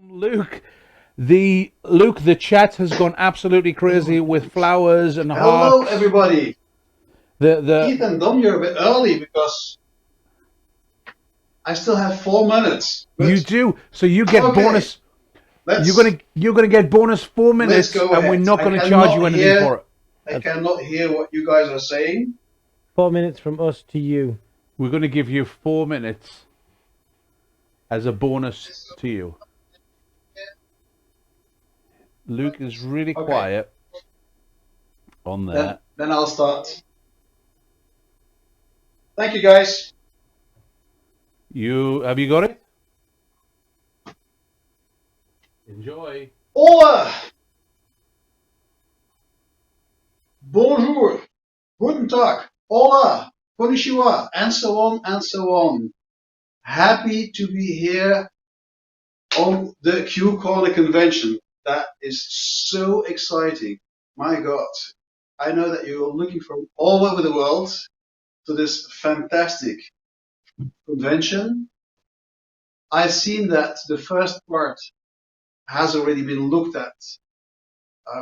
Luke, the chat has gone absolutely crazy with flowers and Hello, hearts. everybody. The Ethan, Dom, you're a bit early because I still have 4 minutes. You But do, so you get okay, bonus. let's You're gonna get bonus 4 minutes, go and we're ahead. not going to charge you anything for it. I cannot hear what you guys are saying. 4 minutes from us to you. We're going to give you 4 minutes as a bonus to you. Luke is really Okay. quiet on there. Then I'll start. Thank you, guys. Have you got it? Enjoy. Hola. Bonjour. Guten Tag. Hola. Konnichiwa. And so on and so on. Happy to be here on the Q Corner convention. That is so exciting. My God. I know that you're looking from all over the world to this fantastic convention. I've seen that the first part has already been looked at.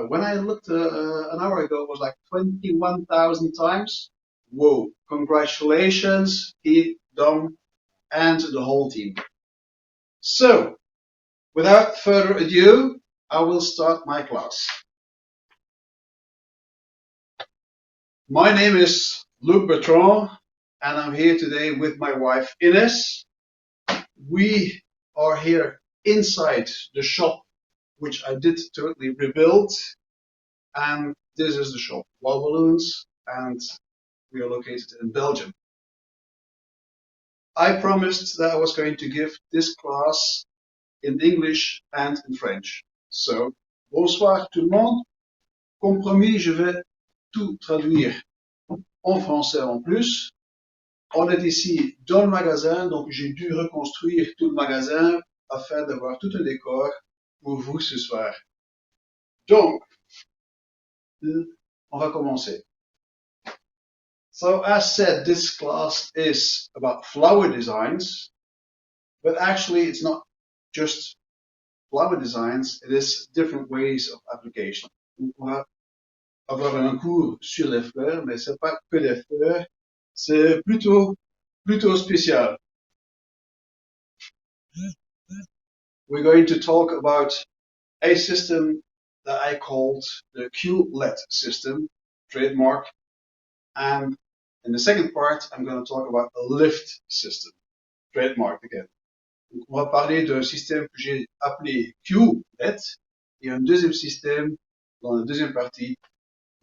When I looked an hour ago, it was like 21,000 times. Whoa, congratulations, Keith, Dom, and the whole team. So, without further ado, I will start my class. My name is Luc Bertrand, and I'm here today with my wife Ines. We are here inside the shop, which I did totally rebuild, and this is the shop, Wall Balloons, and we are located in Belgium. I promised that I was going to give this class in English and in French. So, bonsoir tout le monde. Comme promis, je vais tout traduire en français en plus. On est ici dans le magasin, donc j'ai dû reconstruire tout le magasin afin d'avoir tout un décor pour vous ce soir. Donc, on va commencer. So, as said, this class is about flower designs, but actually it's not just flower designs, it is different ways of application. On va avoir un cours sur les fleurs, mais c'est pas que les fleurs, c'est plutôt spécial. We're going to talk about a system that I called the QLED system, trademark, and in the second part, I'm going to talk about a lift system, trademark again. Donc, on va parler d'un système que j'ai appelé QLED et un deuxième système dans la deuxième partie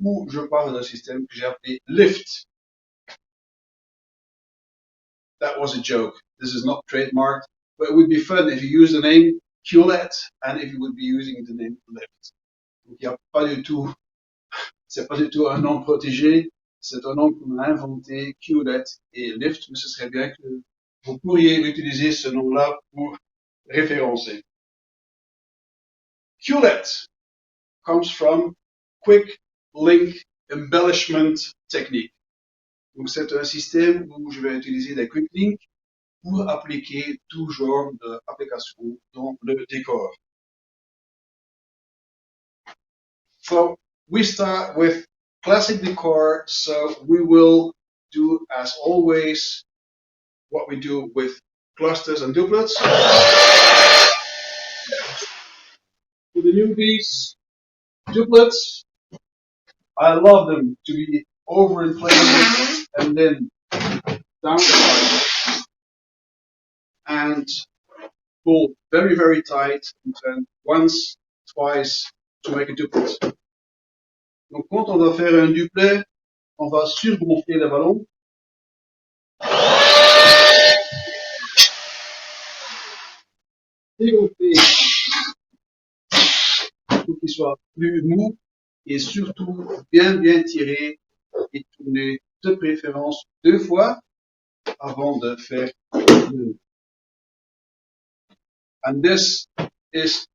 où je parle d'un système que j'ai appelé lift. That was a joke. This is not trademarked, but it would be fun if you use the name QLED and if you would be using the name lift. Donc, il n'y a pas du tout, c'est pas du tout un nom protégé, c'est un nom qu'on a inventé, QLED et lift, mais ce serait bien que vous pourriez utiliser ce nom-là pour référencer. QLED comes from Quick Link Embellishment Technique. Donc c'est un système où je vais utiliser des quick links pour appliquer tout genre d'application dans le décor. So we start with classic decor, so we will do as always what we do with clusters and duplets. For the newbies, duplets, I love them to be overinflated and then downside and pull very, very tight and turn once, twice to make a duplet. Donc quand on va faire un duplet, on va surgonfler le ballon. Dégonfler pour qu'il soit plus mou et surtout bien tiré et tourner de préférence 2 fois avant de faire le. And this is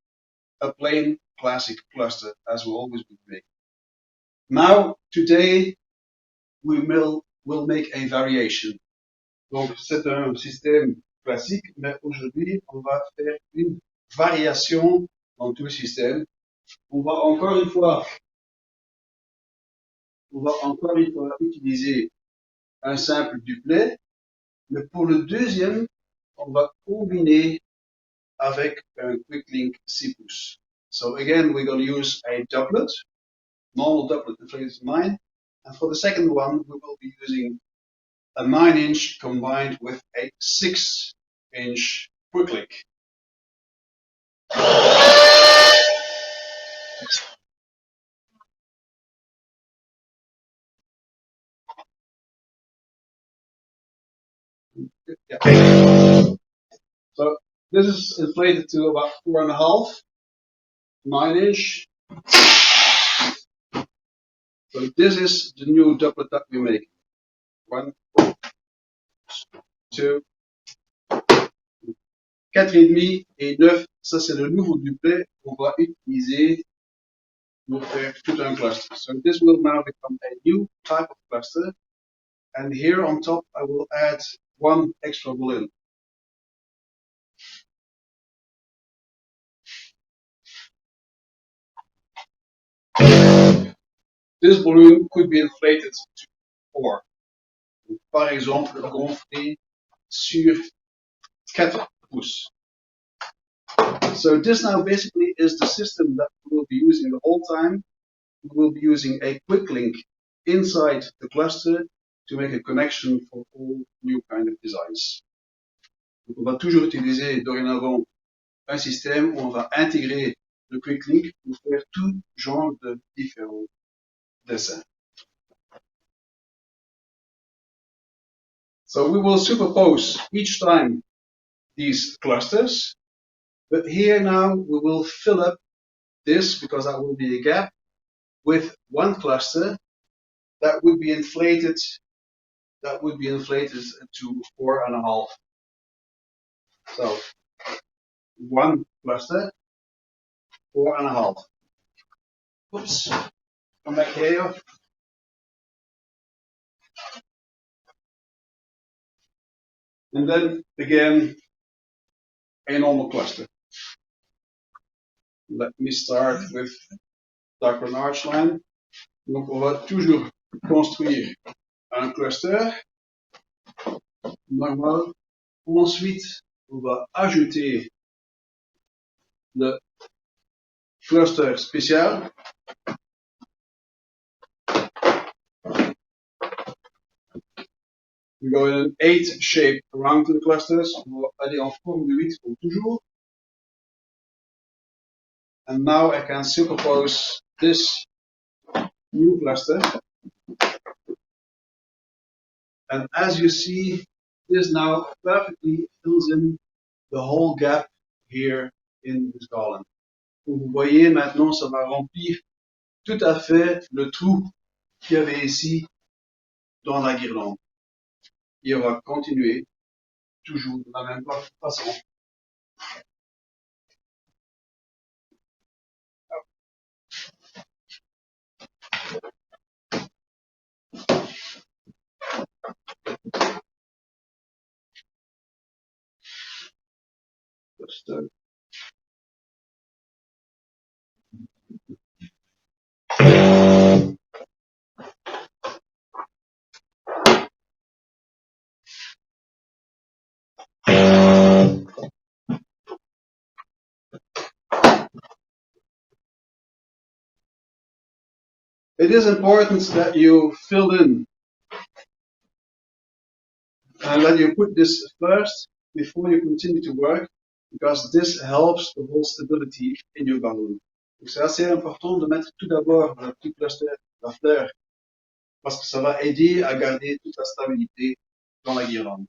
a plain classic cluster as we always would make. Now, today, we will make a variation. Donc, c'est un système classique, mais aujourd'hui, on va faire une variation dans tout le système. On va encore une fois utiliser un simple duplet, mais pour le deuxième, on va combiner avec un quick link 6 pouces. So again, we're going to use a doublet, normal doublet inflated 9, and for the second one, we will be using a 9-inch combined with a 6-inch quick link. Yeah. So this is inflated to about 4.5, 9-inch. So this is the new doublet that we make. 1, 2, 4,5 et 9. Ça c'est le nouveau duplet qu'on va utiliser pour faire tout un cluster. So this will now become a new type of cluster. And here on top, I will add one extra balloon. This balloon could be inflated to 4. Par exemple, gonflé sur 4 pouces. So this now basically is the system that we will be using the whole time. We will be using a quick link inside the cluster to make a connection for all new kind of designs. Donc on va toujours utiliser dorénavant un système où on va intégrer le quick link pour faire tout genre de différents dessins. So we will superpose each time these clusters, but here now we will fill up this, because that will be a gap, with one cluster that would be inflated to 4.5. So one cluster, 4.5. Oops, come back here. And then again, a normal cluster. Let me start with dark arch line. Donc on va toujours construire un cluster normal. Ensuite, on va ajouter le cluster spécial. We go in an 8 shape around the clusters. On va aller en forme de 8 comme toujours. And now I can superpose this new cluster. And as you see, this now perfectly fills in the whole gap here in this garland. Donc vous voyez maintenant, ça va remplir tout à fait le trou qu'il y avait ici dans la guirlande. Et on va continuer toujours de la même façon. It is important that you fill in and that you put this first before you continue to work, because this helps the whole stability in your balloon. Donc c'est assez important de mettre tout d'abord le petit cluster, la fleur, parce que ça va aider à garder toute la stabilité dans la guirlande.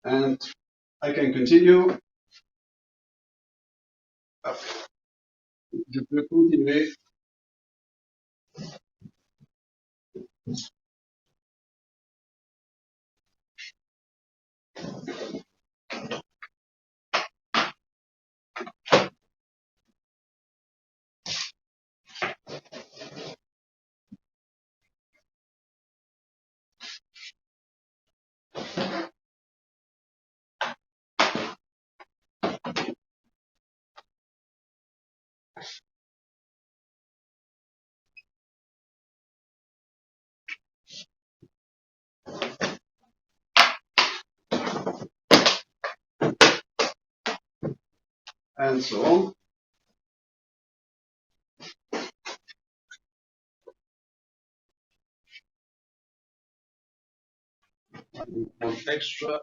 And I can continue. Je peux continuer. and so on. One extra.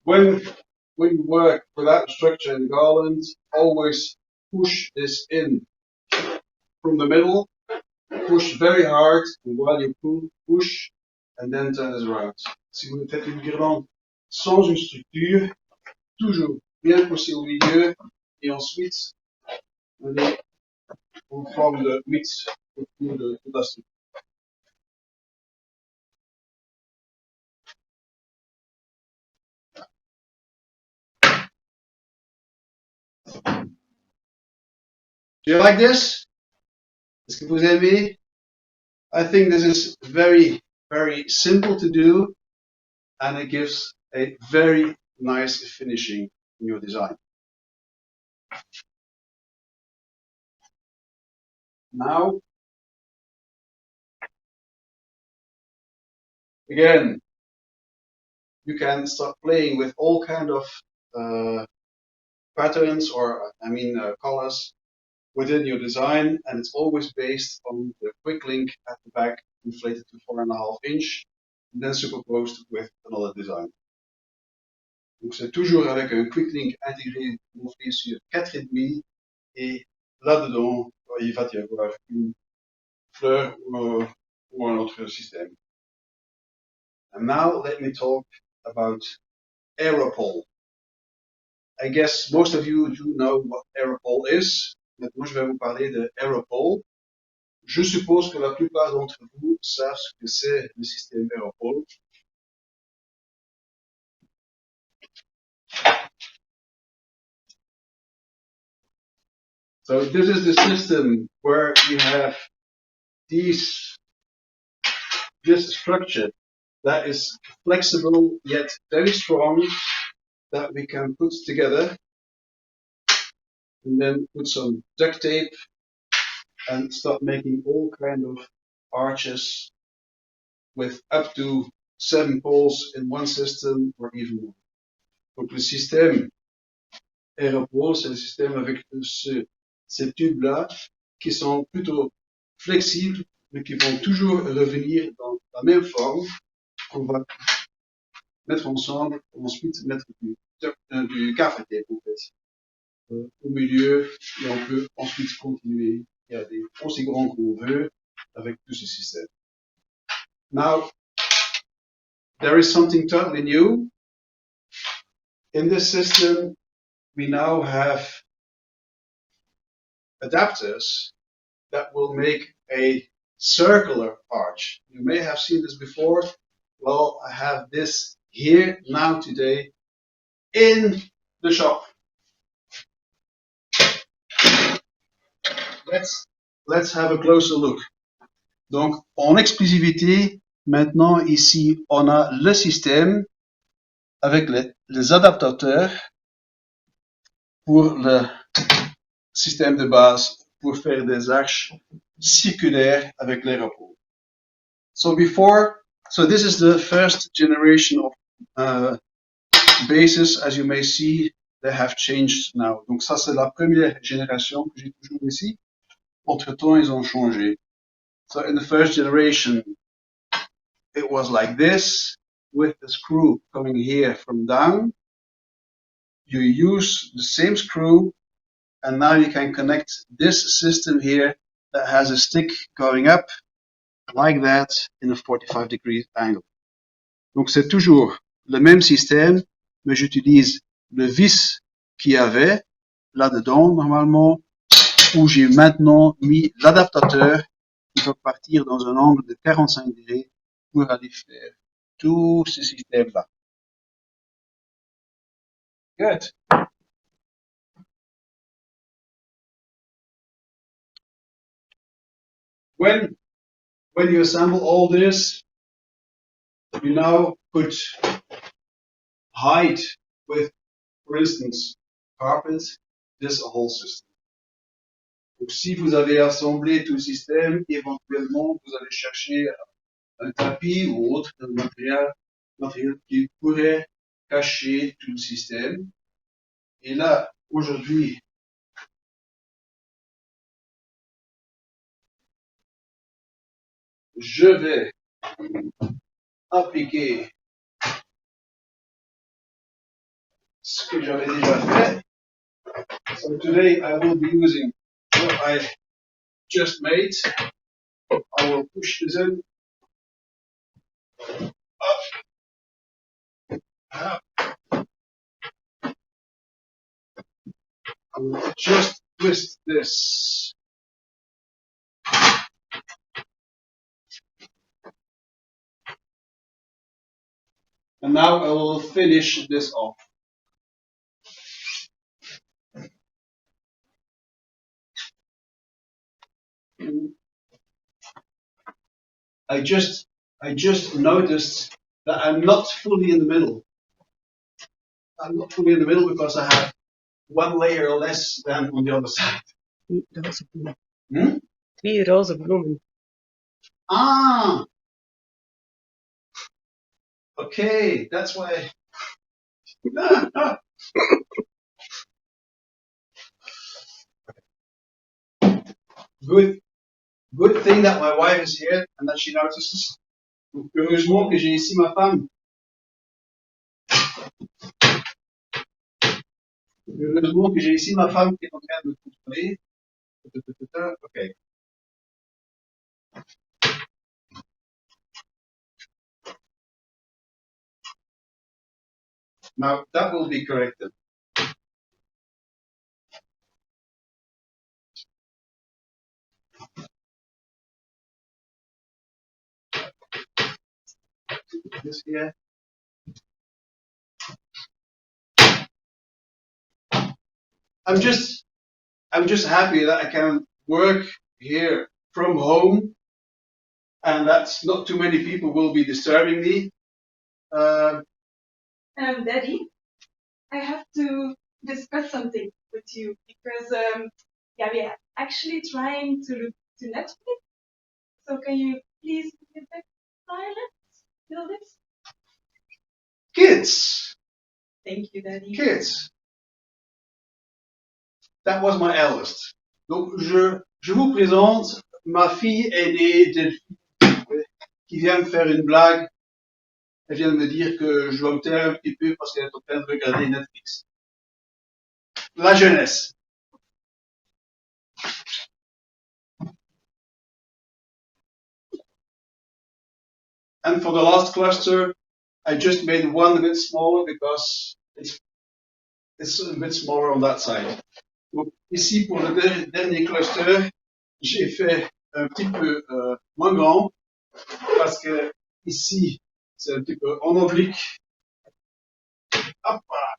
When you work without structure and garland, always push this in from the middle, push very hard, and while you push, and then turn it around. Si vous faites une guirlande sans une structure, toujours bien pousser au milieu, et ensuite, aller en forme de 8 autour de la structure. Do you like this? Est-ce que vous aimez? I think this is very, very simple to do, and it gives a very nice finishing in your design. Now, again, you can start playing with all kind of patterns or, colors within your design, and it's always based on the quick link at the back, inflated to 4.5 inch, and then superposed with another design. Donc c'est toujours avec un quick link intégré gonflé sur 4,5, et là-dedans, il va y avoir une fleur ou un autre système. And now let me talk about Aeropole. I guess most of you do know what Aeropole is. Maintenant, je vais vous parler de Aeropole. Je suppose que la plupart d'entre vous savent ce que c'est le système Aeropole. So this is the system where you have this structure that is flexible yet very strong, that we can put together and then put some duct tape and start making all kind of arches with up to 7 poles in one system or even more. Donc le système Aeropole, c'est le système avec ces tubes-là qui sont plutôt flexibles, mais qui vont toujours revenir dans la même forme qu'on va mettre ensemble, et ensuite mettre du gaffer tape en fait, au milieu, et on peut ensuite continuer et aller aussi grand qu'on veut avec tous ces systèmes. Now, there is something totally new. In this system, we now have adapters that will make a circular arch. You may have seen this before. Well, I have this here now today in the shop. Let's have a closer look. Donc, en exclusivité, maintenant ici, on a le système avec les adaptateurs pour le système de base pour faire des arches circulaires avec l'Aeropole. So this is the first generation of bases. As you may see, they have changed now. Donc ça, c'est la première génération que j'ai toujours ici. Entre-temps, ils ont changé. So in the first generation, it was like this, with the screw coming here from down. You use the same screw, and now you can connect this system here that has a stick going up like that in a 45 degree angle. Donc c'est toujours le même système, mais j'utilise le vis qu'il y avait là-dedans normalement, où j'ai maintenant mis l'adaptateur qui va partir dans un angle de 45 degrés pour aller faire tout ce système-là. Good. When you assemble all this, you now put height with for instance, carpet, this whole system. Donc, si vous avez assemblé tout le système, éventuellement, vous allez chercher un tapis ou autre matériel qui pourrait cacher tout le système. Et là, aujourd'hui, je vais appliquer ce que j'avais déjà fait. So today I will be using what I just made. I will push this in. Up. I will just twist this. And now I will finish this off. I just noticed that I'm not fully in the middle. I'm not fully in the middle because I have one layer less than on the other side. Roze bloemen. Hmm? 2 roze bloemen. Ah! Okay, that's why. Good thing that my wife is here and that she notices. Donc, heureusement que j'ai ici ma femme. Heureusement que j'ai ici ma femme qui est en train de me contrôler. Okay. Now that will be corrected. This here. I'm just happy that I can work here from home and that's not too many people will be disturbing me. Daddy, I have to discuss something with you because yeah, we are actually trying to look to Netflix. So can you please get back silent till this? Kids! Thank you, Daddy. Kids! That was my eldest. Donc je vous présente ma fille aînée Delphine qui vient me faire une blague. Elle vient de me dire que je dois me taire un petit peu parce qu'elle est en train de regarder Netflix. La jeunesse. And for the last cluster, I just made one a bit smaller because it's a bit smaller on that side. Donc, ici, pour le dernier cluster, j'ai fait un petit peu moins grand parce que ici, c'est un petit peu en oblique. Hop là.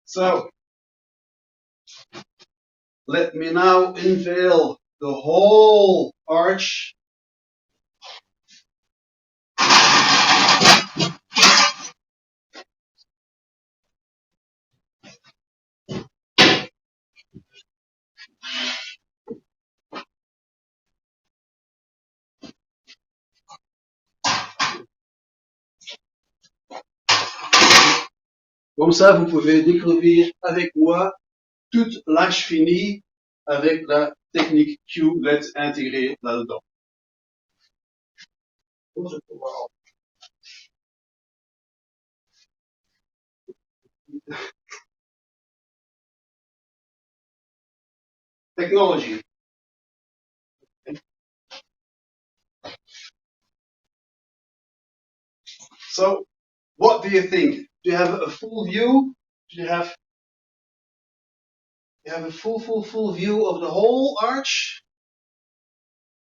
So, let me now unveil the whole arch. Comme ça, vous pouvez découvrir avec moi toute l'arche finie avec la technique Q-LED intégrée là-dedans. Technology. So, what do you think? Do you have a full view? Do you have a full view of the whole arch?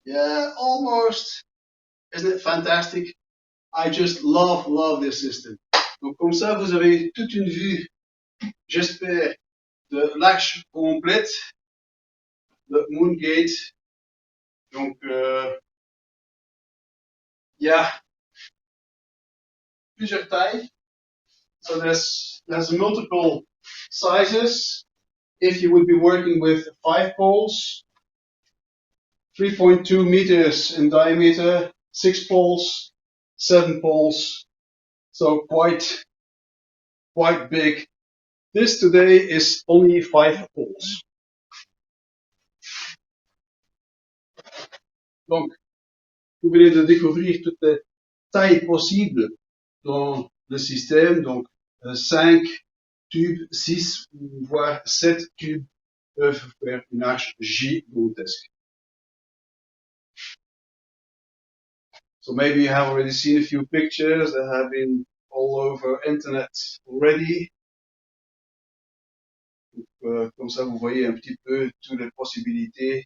Yeah, almost. Isn't it fantastic? I just love this system. Donc comme ça, vous avez toute une vue J'espère de l'arche complète, le Moon Gate. Donc, il y a plusieurs tailles. So there's multiple sizes. If you would be working with 5 poles, 3.2 meters in diameter, 6 poles, 7 poles. So quite big. This today is only 5 poles. Donc, vous venez de découvrir toutes les tailles possibles dans le système. Donc, 5 tubes, 6 ou voire 7 tubes peuvent faire une arche gigantesque. So maybe you have already seen a few pictures that have been all over internet already. Comme ça, vous voyez un petit peu toutes les possibilités.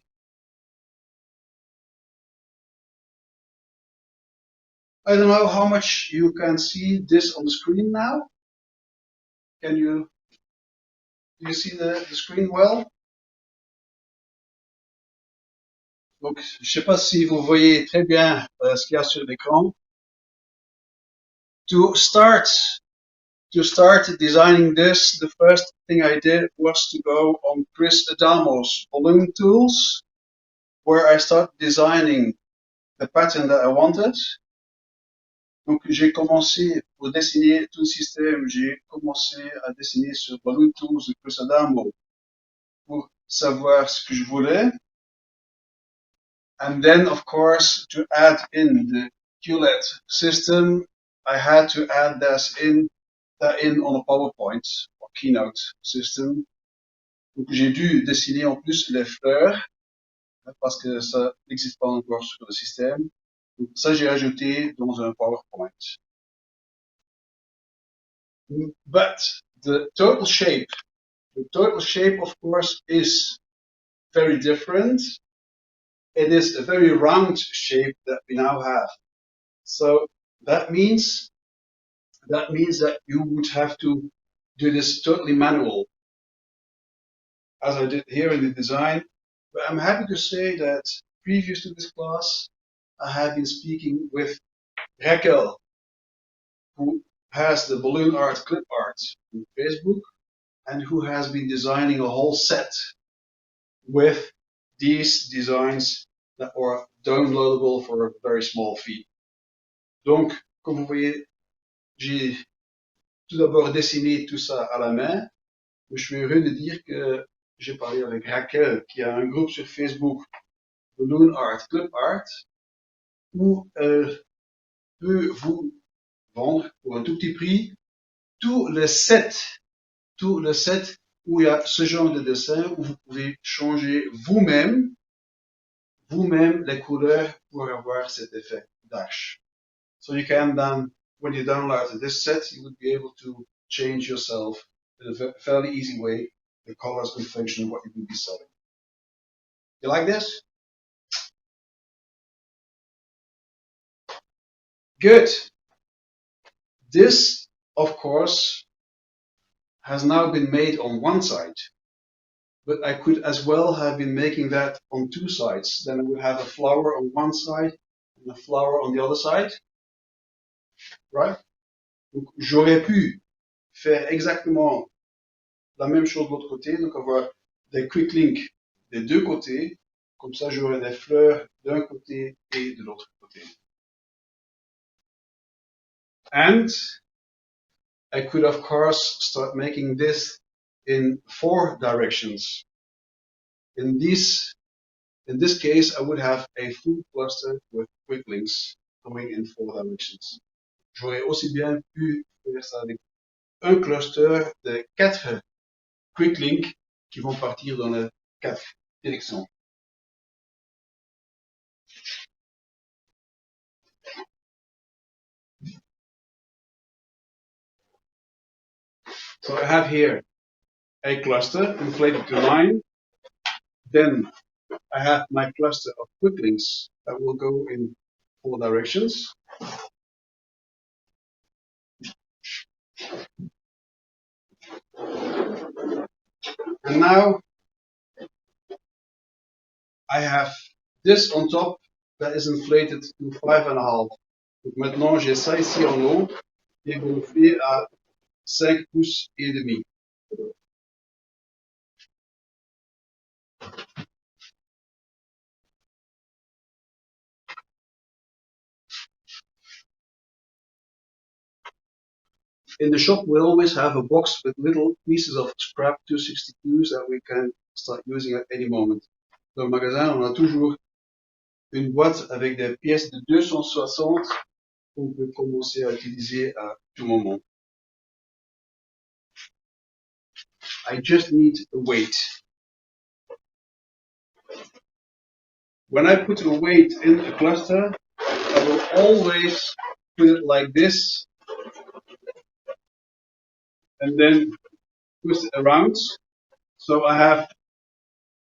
I don't know how much you can see this on the screen now. Do you see the screen well? Donc, je sais pas si vous voyez très bien ce qu'il y a sur l'écran. To start designing this, the first thing I did was to go on Chris Adamo's balloon tools, where I started designing the pattern that I wanted. Donc, j'ai commencé pour dessiner tout le système, j'ai commencé à dessiner sur balloon tools de Chris Adamo pour savoir ce que je voulais. And then, of course, to add in the QLED system, I had to add that in on a PowerPoint or Keynote system. Donc, j'ai dû dessiner en plus les fleurs, parce que ça n'existe pas encore sur le système. Donc, ça, j'ai ajouté dans un PowerPoint. But the total shape, of course, is very different. It is a very round shape that we now have. So that means that you would have to do this totally manual, as I did here in the design. But I'm happy to say that previous to this class, I have been speaking with Raquel, who has the balloon art, clip art on Facebook, and who has been designing a whole set with these designs that are downloadable for a very small fee. Donc, comme vous voyez, j'ai tout d'abord dessiné tout ça à la main. Je suis heureux de dire que j'ai parlé avec Raquel, qui a un groupe sur Facebook, Balloon Art, Clip Art, où elle peut vous vendre pour un tout petit prix tout le set où il y a ce genre de dessin, où vous pouvez changer vous-même les couleurs pour avoir cet effet d'arche. So you can then, when you download this set, you would be able to change yourself in a fairly easy way the colors and function of what you would be selling. You like this? Good. This, of course, has now been made on one side, but I could as well have been making that on 2 sides. Then I would have a flower on one side and a flower on the other side, right? Donc, j'aurais pu faire exactement la même chose de l'autre côté, donc avoir des quick links des deux côtés, comme ça j'aurai des fleurs d'un côté et de l'autre côté. And I could of course start making this in 4 directions. In this case, I would have a full cluster with quick links going in 4 directions. J'aurais aussi bien pu faire ça avec un cluster de 4 quick links qui vont partir dans les 4 directions. So I have here a cluster inflated to 9. Then I have my cluster of quick links that will go in 4 directions. And now I have this on top that is inflated to 5,5. Donc maintenant j'ai ça ici en haut qui est gonflé à 5 pouces et demi. In the shop, we always have a box with little pieces of scrap 262s that we can start using at any moment. Dans le magasin, on a toujours une boîte avec des pièces de 260 qu'on peut commencer à utiliser à tout moment. I just need a weight. When I put a weight in a cluster, I will always put it like this and then twist it around. So I have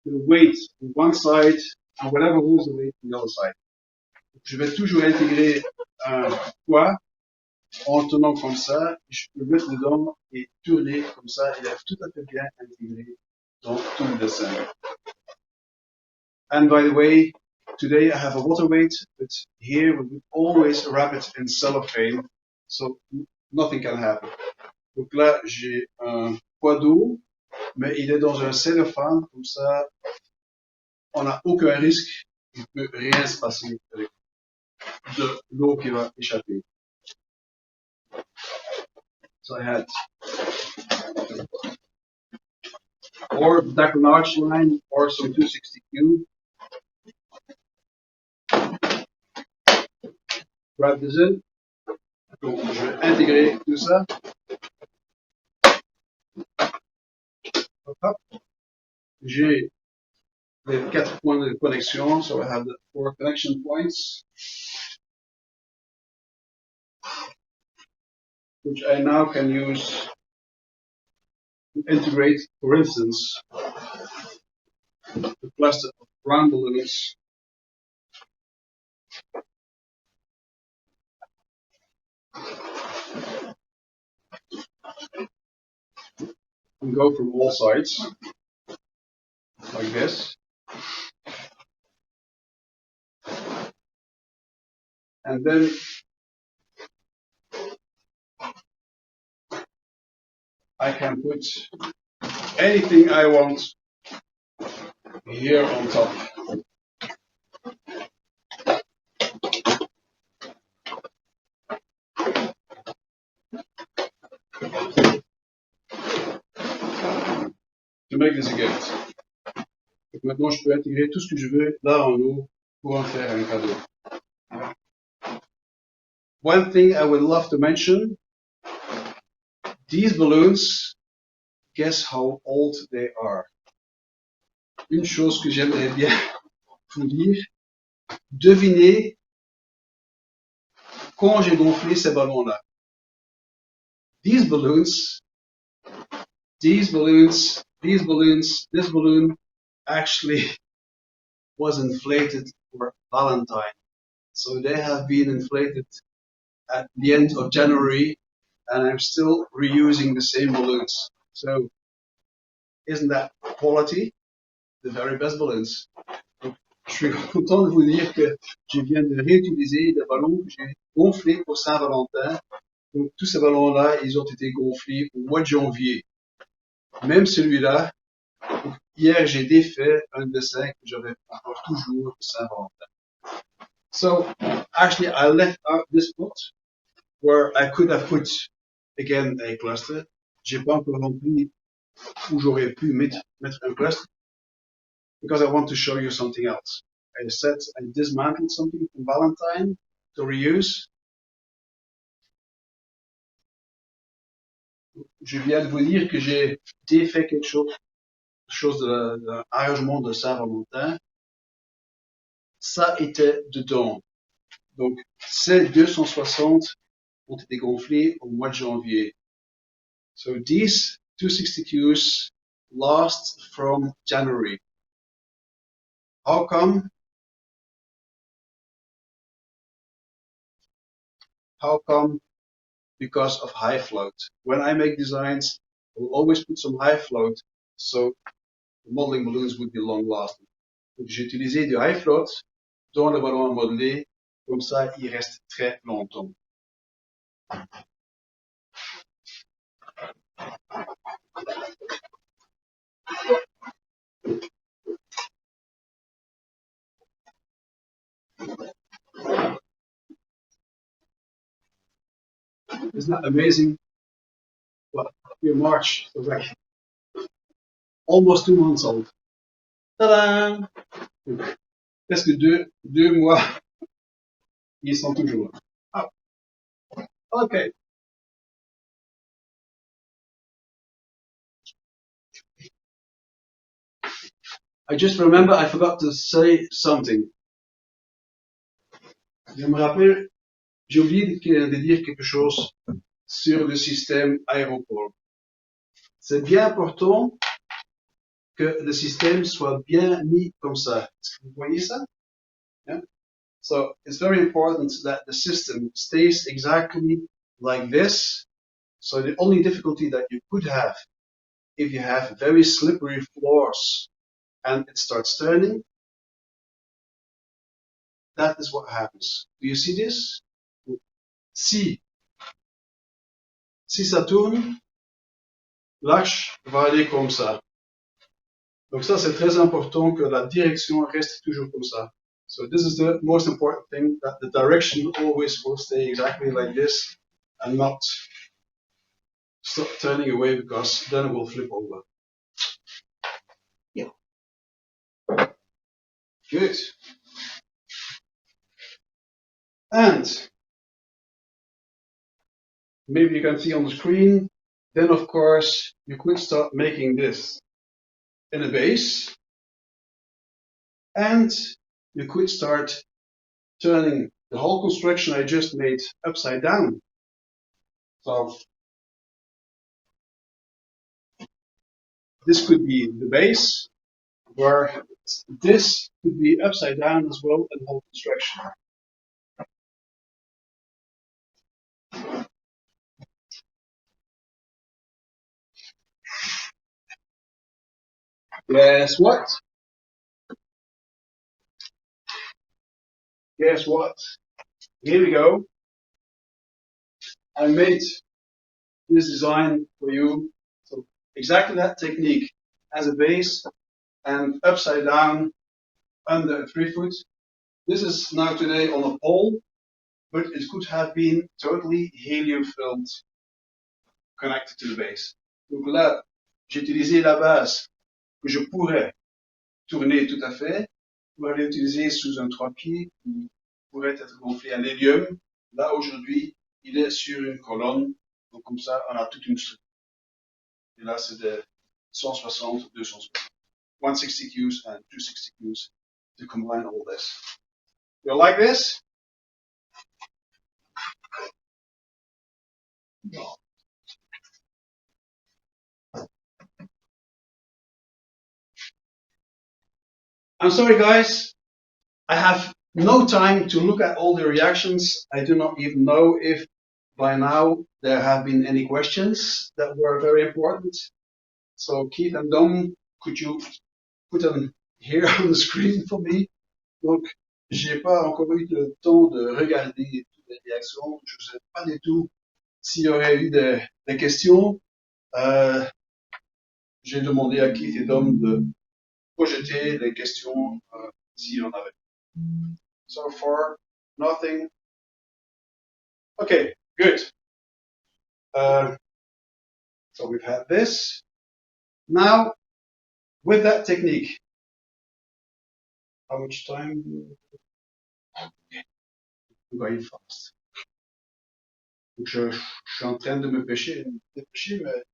the weight on one side and whatever holds the weight on the other side. Je vais toujours intégrer un poids en tenant comme ça, je peux le mettre dedans et tourner comme ça, il est tout à fait bien intégré dans tout le dessin. And by the way, today I have a water weight, but here we would always wrap it in cellophane, so nothing can happen. Donc là, j'ai un poids d'eau, mais il est dans un cellophane, comme ça, on n'a aucun risque, il ne peut rien se passer avec de l'eau qui va échapper. So I had or decor arch line or some 260Q. Wrap this in. Donc je vais intégrer tout ça. Hop, hop. J'ai les 4 points de connexion, so I have the 4 connection points, which I now can use to integrate, for instance, the cluster of round balloons and go from all sides, like this. And then I can put anything I want here on top. To make this a gift. Donc maintenant, je peux intégrer tout ce que je veux là en haut pour en faire un cadeau. One thing I would love to mention, these balloons, guess how old they are? Une chose que j'aimerais bien vous dire, devinez quand j'ai gonflé ces ballons-là. These balloons, this balloon actually was inflated for Valentine. So they have been inflated at the end of January, and I'm still reusing the same balloons. So isn't that quality? The very best balloons. Donc, je suis content de vous dire que je viens de réutiliser des ballons que j'ai gonflés pour Saint-Valentin. Donc tous ces ballons-là, ils ont été gonflés au mois de janvier. Même celui-là, hier j'ai défait un dessin que j'avais encore toujours de Saint-Valentin. So actually I left out this spot where I could have put again a cluster. J'ai pas encore rempli où j'aurais pu mettre un cluster because I want to show you something else. I said I dismantled something from Valentine to reuse. Je viens de vous dire que j'ai défait quelque chose d'un arrangement de Saint-Valentin. Ça était dedans. Donc, ces 260 ont été gonflés au mois de janvier. So these 260Qs last from January. How come? How come? Because of high float. When I make designs, I will always put some high float so the modeling balloons would be long lasting. Donc j'ai utilisé du high float dans le ballon à modeler, comme ça il reste très longtemps. Isn't that amazing? Well, we're March, so like almost 2 months old. Ta-da! Presque deux mois, ils sont toujours là. Oh, okay. I just remember I forgot to say something. Je me rappelle, j'ai oublié de dire quelque chose sur le système Aeropole. C'est bien important que le système soit bien mis comme ça. Est-ce que vous voyez ça? Yeah? So it's very important that the system stays exactly like this. So the only difficulty that you could have if you have very slippery floors and it starts turning, that is what happens. Do you see this? Si ça tourne, l'arche va aller comme ça. Donc ça, c'est très important que la direction reste toujours comme ça. So this is the most important thing, that the direction always will stay exactly like this and not stop turning away, because then it will flip over. Yeah. Good. And maybe you can see on the screen, then of course you could start making this in a base, and you could start turning the whole construction I just made upside down. So this could be the base, where this could be upside down as well in the whole construction. Guess what? Guess what? Here we go. I made this design for you. So exactly that technique as a base and upside down under a 3 foot. This is now today on a pole, but it could have been totally helium filled connected to the base. Donc là, j'ai utilisé la base que je pourrais tourner tout à fait pour aller utiliser sous un 3 pieds qui pourrait être gonflé à l'hélium. Là, aujourd'hui, il est sur une colonne. Donc, comme ça, on a toute une structure. Et là, c'est de 160, 260. 160 Qs and 260 Qs to combine all this. You like this? No. I'm sorry, guys. I have no time to look at all the reactions. I do not even know if by now there have been any questions that were very important. So Keith and Dom, could you put them here on the screen for me? Donc, j'ai pas encore eu le temps de regarder toutes les réactions. Je sais pas du tout s'il y aurait eu des questions. J'ai demandé à Keith et Dom de projeter les questions s'il y en avait. So far, nothing. Okay, good. So we've had this. Now, with that technique, how much time? I'm going fast. Donc je suis en train de me dépêcher, mais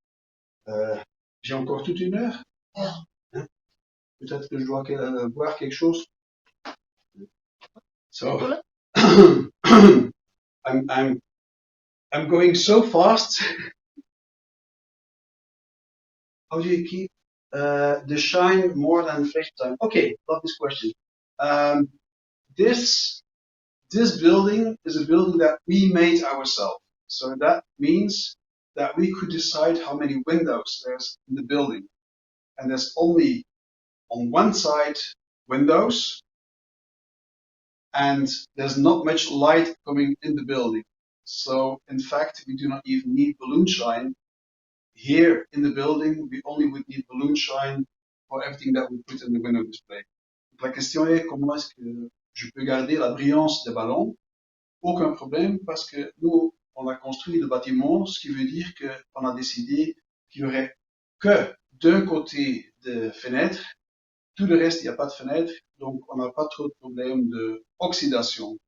j'ai encore toute une heure. Hein? Peut-être que je dois boire quelque chose. So, I'm going so fast. How do you keep the shine more than flash time? Okay, love this question. This building is a building that we made ourselves. So that means that we could decide how many windows there's in the building. and there's only on one side windows, and there's not much light coming in the building. So in fact, we do not even need balloon shine. Here in the building, we only would need balloon shine for everything that we put in the window display. Donc, la question est comment est-ce que je peux garder la brillance des ballons? Aucun problème, parce que nous, on a construit le bâtiment, ce qui veut dire qu'on a décidé qu'il y aurait que d'un côté de fenêtre. Tout le reste, il n'y a pas de fenêtre, donc on n'a pas trop de problème d'oxydation.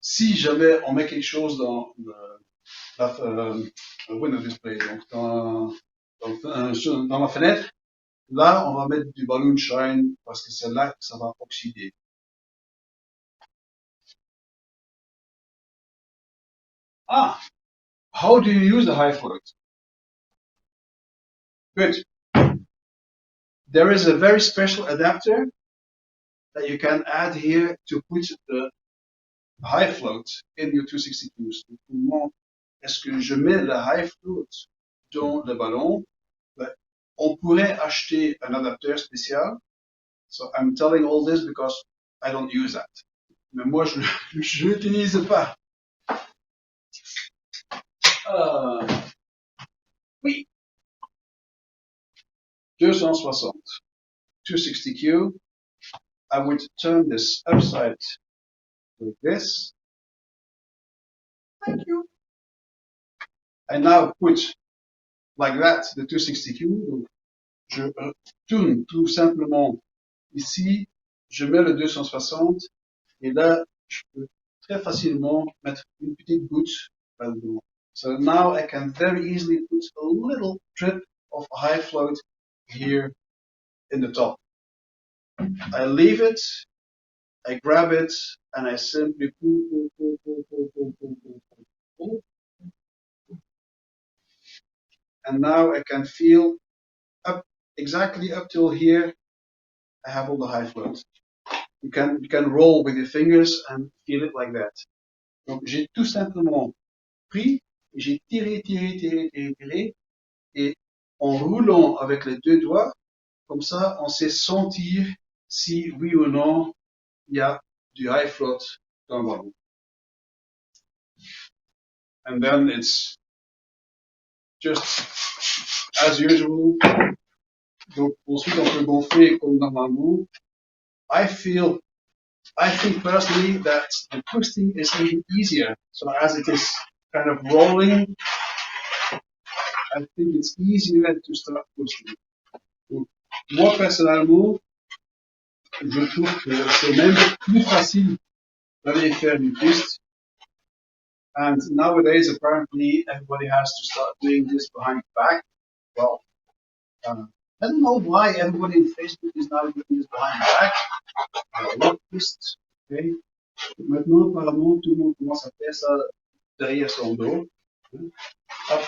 Si jamais on met quelque chose dans le window display, donc dans la fenêtre, là, on va mettre du balloon shine parce que c'est là que ça va oxyder. Ah, how do you use the high float? Good. There is a very special adapter that you can add here to put the high float in your 262s. Comment est-ce que je mets le high float dans le ballon? Ben, on pourrait acheter un adapteur spécial. So I'm telling all this because I don't use that. Mais moi, je l'utilise pas. Oui. 260. 260Q. I would turn this upside like this. Thank you. I now put like that the 260Q. Je tourne tout simplement ici, je mets le 260 et là, je peux très facilement mettre une petite goutte là-dedans. So now I can very easily put a little drip of high float here in the top. I leave it, I grab it, and I simply pull. And now I can feel up exactly up till here. I have all the high float. You can roll with your fingers and feel it like that. Donc j'ai tout simplement pris, j'ai tiré, et en roulant avec les deux doigts, comme ça, on sait sentir si oui ou non il y a du high float dans le ballon. And then it's just as usual. Donc ensuite on peut gonfler comme normalement. I think personally that the twisting is even easier. So as it is kind of rolling, I think it's easier to start twisting. Donc, moi personnellement, je trouve que c'est même plus facile d'aller faire du twist. And nowadays, apparently, everybody has to start doing this behind the back. Well, I don't know why everybody in Facebook is now doing this behind the back. Twist, okay. Maintenant, apparemment, tout le monde commence à faire ça derrière son dos. Hop.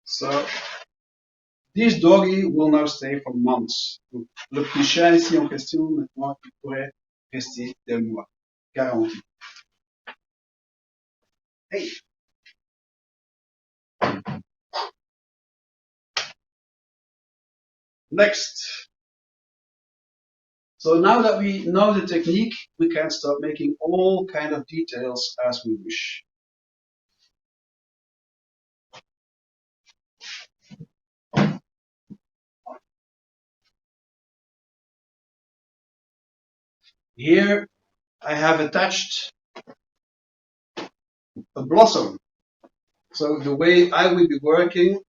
So, this doggy will now stay for months. Donc, le petit chien ici en question, maintenant, il pourrait rester des mois. Garanti. Hey! Next. So now that we know the technique, we can start making all kind of details as we wish. Here I have attached a blossom. So the way I will be working,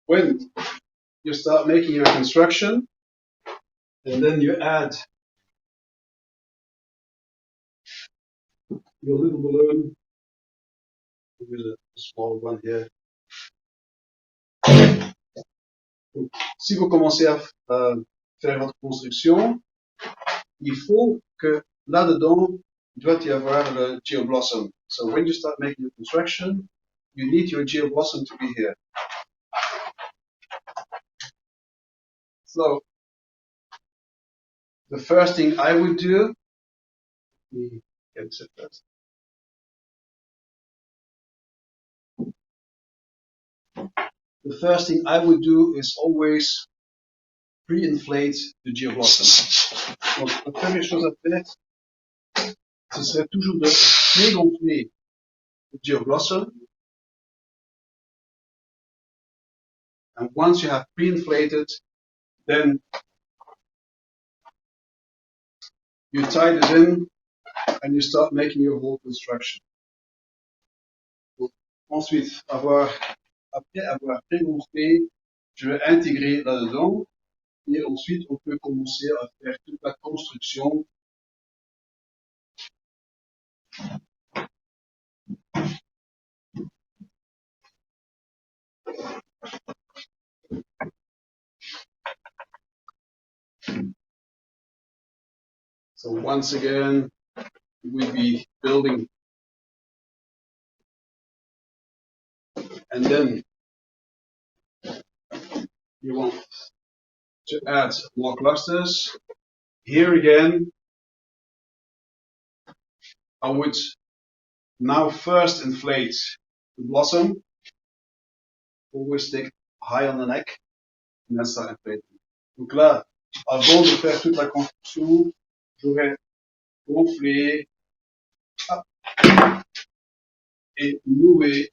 when you start making your construction, and then you add your little balloon. There's a small one here. Si vous commencez à faire votre construction, il faut que là-dedans, il doit y avoir le Geo Blossom. So when you start making your construction, you need your Geo Blossom to be here. So the first thing I would do, let me get it first. The first thing I would do is always pre-inflate the Geo Blossom. Donc, la première chose à faire, ce serait toujours de pré-gonfler the Geo Blossom. And once you have pre-inflated, then you tie it in and you start making your whole construction. Donc, ensuite, après avoir pré-gonflé, je vais intégrer là-dedans. Et ensuite, on peut commencer à faire toute la construction. So once again, we'll be building. And then you want to add more clusters. Here again, I would now first inflate the blossom. Always stick high on the neck. And that's ça inflate. Donc là, avant de faire toute la construction, j'aurais gonflé et noué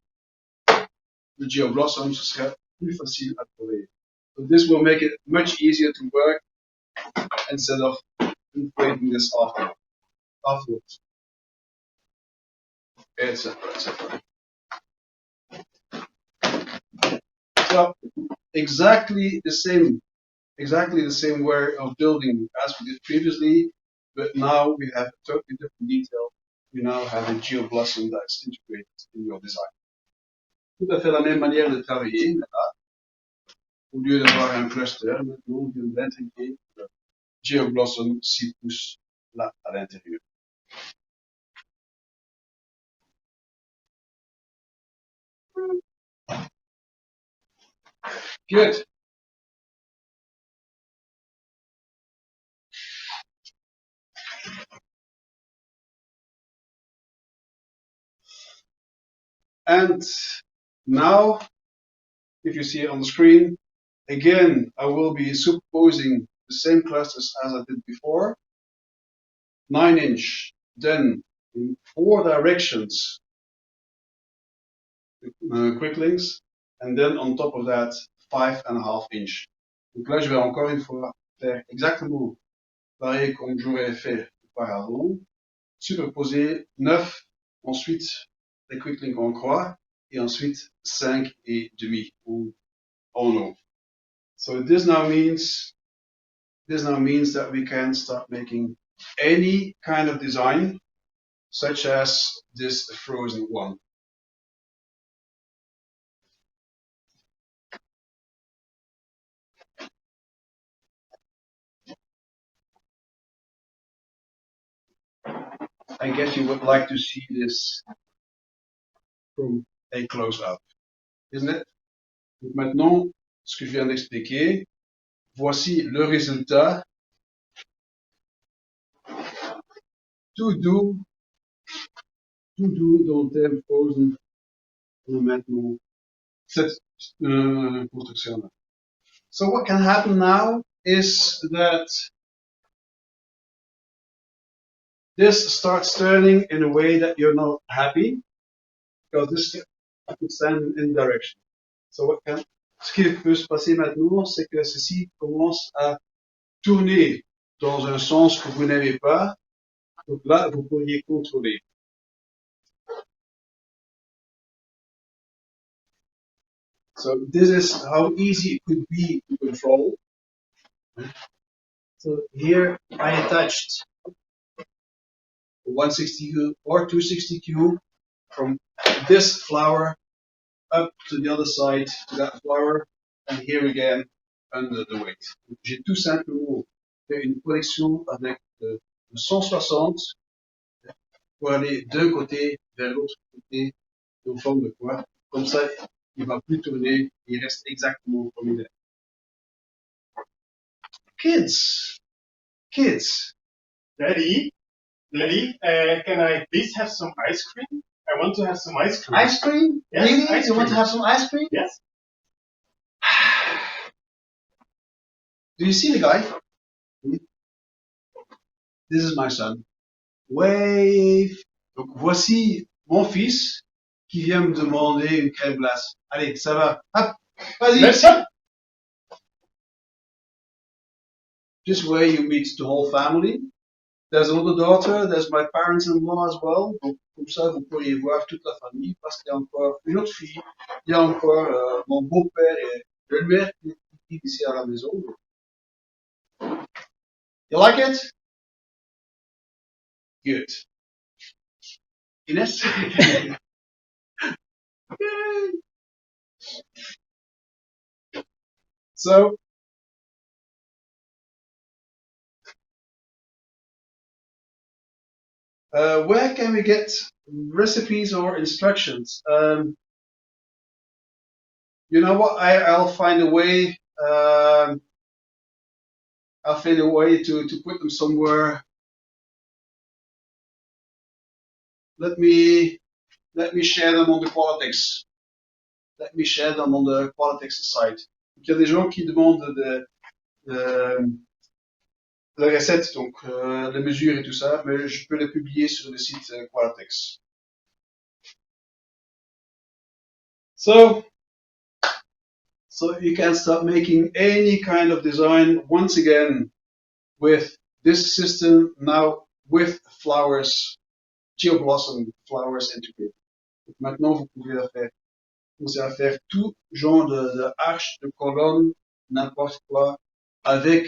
le Geo Blossom, ce serait plus facile à trouver. So this will make it much easier to work instead of inflating this afterwards, etc., etc. So exactly the same way of building as we did previously, but now we have a totally different detail. We now have a Geo Blossom that's integrated in your design. Tout à fait la même manière de travailler, mais là, au lieu d'avoir un cluster, maintenant on vient d'intégrer le Geo Blossom 6 pouces là à l'intérieur. Good. And now, if you see it on the screen, again, I will be superposing the same clusters as I did before. 9-inch, then in 4 directions, quick links, and then on top of that, 5,5-inch. Donc là, je vais encore une fois faire exactement pareil comme j'aurais fait auparavant. Superposer 9, ensuite les quick links en croix, et ensuite 5,5 en haut. So this now means that we can start making any kind of design, such as this frozen one. I guess you would like to see this from a close-up, isn't it? Donc maintenant, ce que je viens d'expliquer, voici le résultat. Tout doux dans le thème frozen pour maintenant cette construction-là. So what can happen now is that this starts turning in a way that you're not happy, because this could stand in direction. So ce qui peut se passer maintenant, c'est que ceci commence à tourner dans un sens que vous n'aimez pas. Donc là, vous pourriez contrôler. So this is how easy it could be to control. So here I attached 160Q or 260Q from this flower up to the other side to that flower, and here again under the weight. J'ai tout simplement fait une connexion avec le 160 pour aller d'un côté vers l'autre côté en forme de croix. Comme ça, il va plus tourner, il reste exactement comme il est. Kids, kids. Daddy, can I please have some ice cream? I want to have some ice cream. Ice cream? Yes, Really? ice You want to cream. have some ice cream? Yes. Do you see the guy? This is my son. Wave. Donc voici mon fils qui vient me demander une crème glace. Allez, ça va. Hop, vas-y. Let's go. This way you meet the whole family. There's another daughter, there's my parents-in-law as well. Donc, comme ça, vous pourriez voir toute la famille parce qu'il y a encore une autre fille. Il y a encore mon beau-père et le mère qui vivent ici à la maison. You like it? Good. Ines? So, where can we get recipes or instructions? You know what? I'll find a way. I'll find a way to put them somewhere. Let me share them on the Qualitex. Let me share them on the Qualitex site. Il y a des gens qui demandent la recette, donc les mesures et tout ça, mais je peux les publier sur le site Qualitex. So you can start making any kind of design once again with this system now with flowers, Geo Blossom flowers integrated. Donc maintenant vous pouvez commencer à faire tout genre de arches, de colonnes, n'importe quoi avec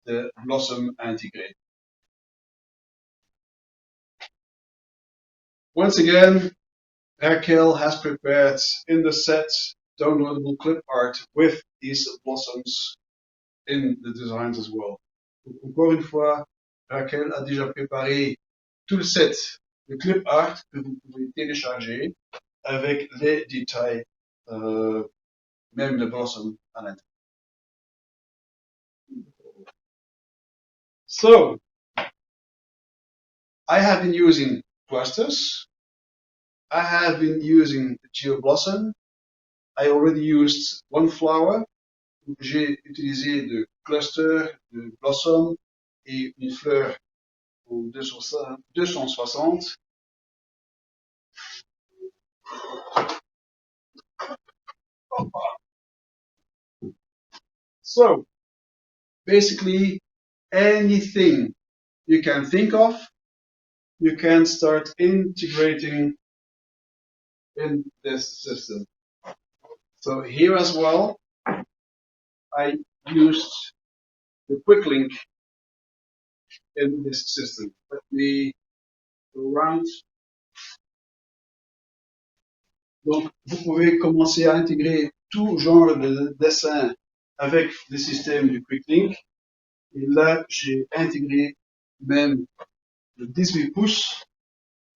de blossom intégrés. Once again, Raquel has prepared in the set downloadable clip art with these blossoms in the designs as well. Donc, encore une fois, Raquel a déjà préparé tout le set de clip art que vous pouvez télécharger avec les détails, même le blossom à l'intérieur. So, I have been using clusters. I have been using Geo Blossom. I already used one flower. J'ai utilisé de cluster, de blossom et une fleur au 260. So, basically, anything you can think of, you can start integrating in this system. So here as well, I used the quick link in this system. Let me go around. Donc, vous pouvez commencer à intégrer tout genre de dessin avec le système du quick link. Et là, j'ai intégré même le 18 pouces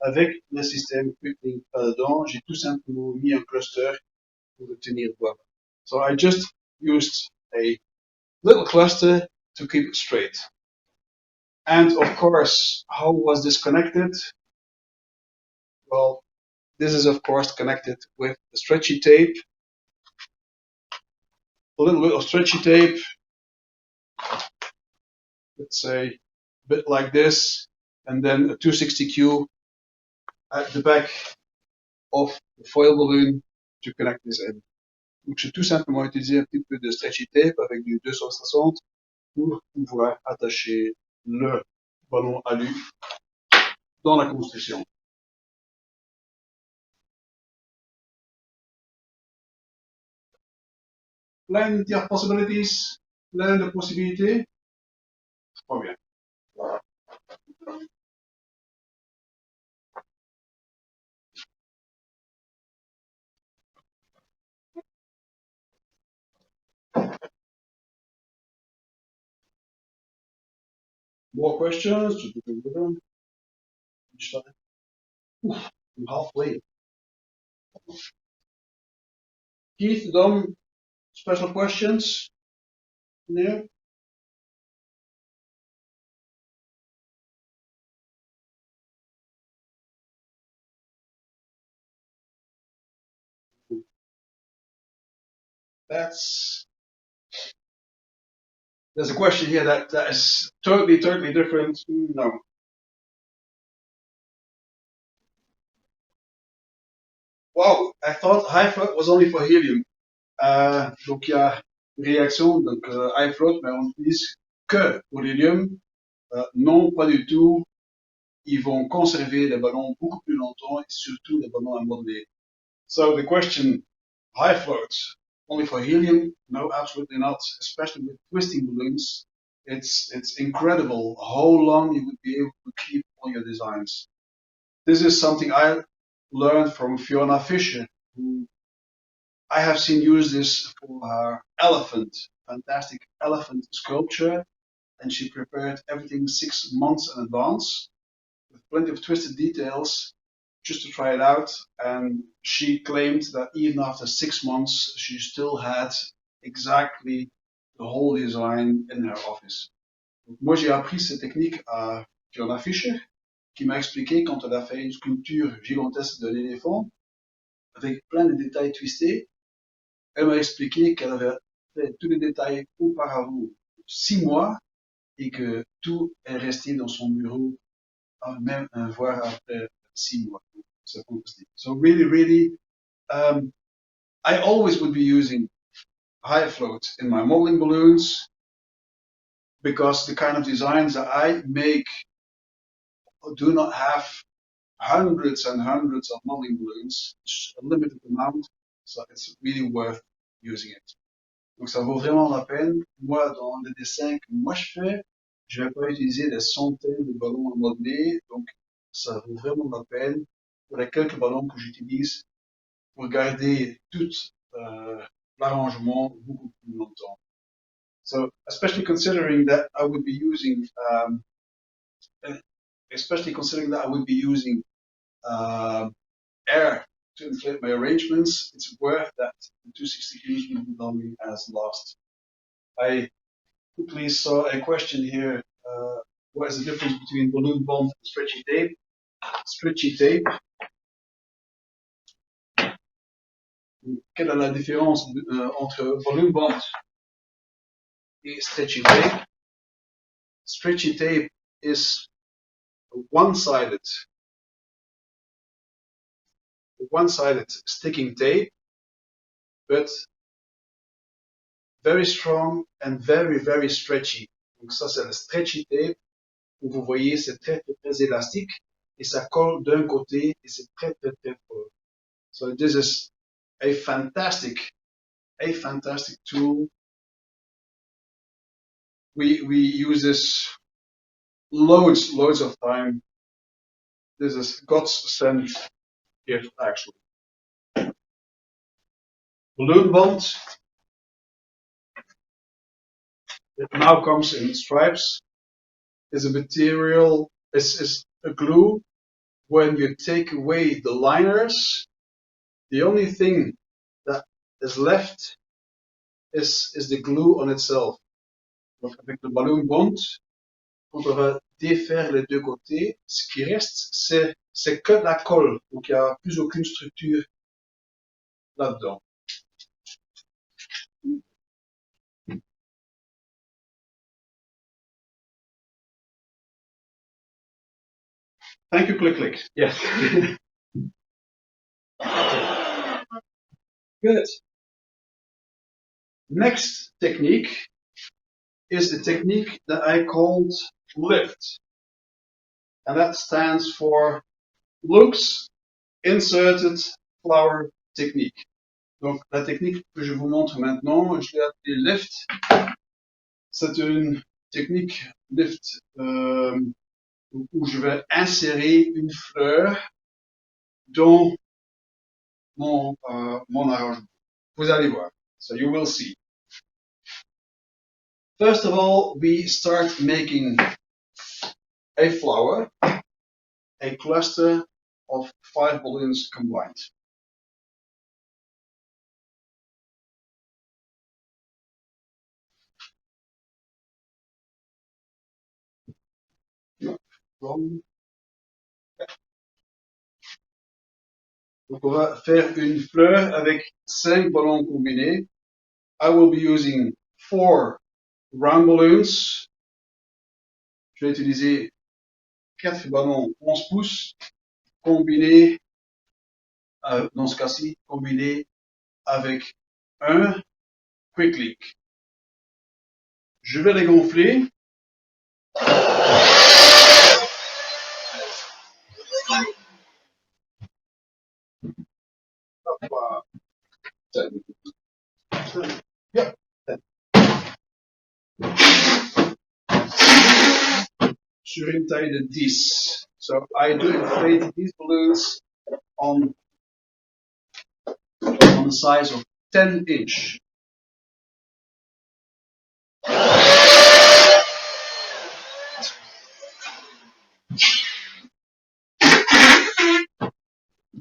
avec le système quick link là-dedans. J'ai tout simplement mis un cluster pour le tenir droit. So I just used a little cluster to keep it straight. And of course, how was this connected? Well, this is of course connected with the stretchy tape. A little bit of stretchy tape. Let's say a bit like this, and then a 260Q at the back of the foil balloon to connect this in. Donc j'ai tout simplement utilisé un petit peu de stretchy tape avec du 260 pour pouvoir attacher le ballon alu dans la construction. Plenty of possibilities, plein de possibilités. Trop bien. More questions? Oof, I'm halfway. Keith, Dom, special questions? No? There's a question here that is totally different. No. Wow, I thought high float was only for helium. Donc il y a une réaction, donc high float, mais on utilise que pour l'hélium. Non, pas du tout. Ils vont conserver les ballons beaucoup plus longtemps et surtout les ballons à modeler. So the question, high float, only for helium? No, absolutely not. Especially with twisting balloons, it's incredible how long you would be able to keep all your designs. This is something I learned from Fiona Fisher, who I have seen use this for her elephant, fantastic elephant sculpture, and she prepared everything 6 months in advance with plenty of twisted details just to try it out. And she claimed that even after 6 months, she still had exactly the whole design in her office. Donc moi, j'ai appris cette technique à Fiona Fisher, qui m'a expliqué quand elle a fait une sculpture gigantesque de l'éléphant, avec plein de détails twistés. Elle m'a expliqué qu'elle avait fait tous les détails auparavant 6 mois et que tout est resté dans son bureau, même voire après 6 mois. C'est fantastique. So really, I always would be using high float in my modeling balloons because the kind of designs that I make do not have hundreds and hundreds of modeling balloons. It's a limited amount, so it's really worth using it. Donc ça vaut vraiment la peine. Moi, dans les dessins que moi je fais, je vais pas utiliser des centaines de ballons à modeler, donc ça vaut vraiment la peine pour les quelques ballons que j'utilise pour garder tout l'arrangement beaucoup plus longtemps. So, especially considering that I would be using, air to inflate my arrangements, it's worth that the 260 English will as last. I quickly saw a question here. What is the difference between balloon bond and stretchy tape? Stretchy tape. Quelle est la différence entre balloon bond et stretchy tape? Stretchy tape is one-sided sticking tape, but very strong and very stretchy. Donc ça c'est le stretchy tape. Où vous voyez c'est très élastique et ça colle d'un côté et c'est très fort. So this is a fantastic tool. We use this loads of time. This is God's sent gift actually. Balloon bond. It now comes in stripes. Is a material, is a glue. When you take away the liners, the only thing that is left is the glue on itself. Donc avec le balloon bond, quand on va défaire les deux côtés, ce qui reste, c'est que la colle. Donc il n'y a plus aucune structure là-dedans. Thank you, click. Yes. Good. Next technique is the technique that I called lift. And that stands for Luc's Inserted Flower Technique. Donc la technique que je vous montre maintenant, je l'ai appelée lift. C'est une technique lift où je vais insérer une fleur dans mon arrangement. Vous allez voir. So you will see. First of all, we start making a flower, a cluster of 5 balloons combined. Donc on va faire une fleur avec 5 ballons combinés. I will be using 4 round balloons. Je vais utiliser 4 ballons 11 pouces combinés, dans ce cas-ci, combinés avec un quick link. Je vais les gonfler. Yeah. Sur une taille de 10. So I do inflate these balloons on the size of 10 inch.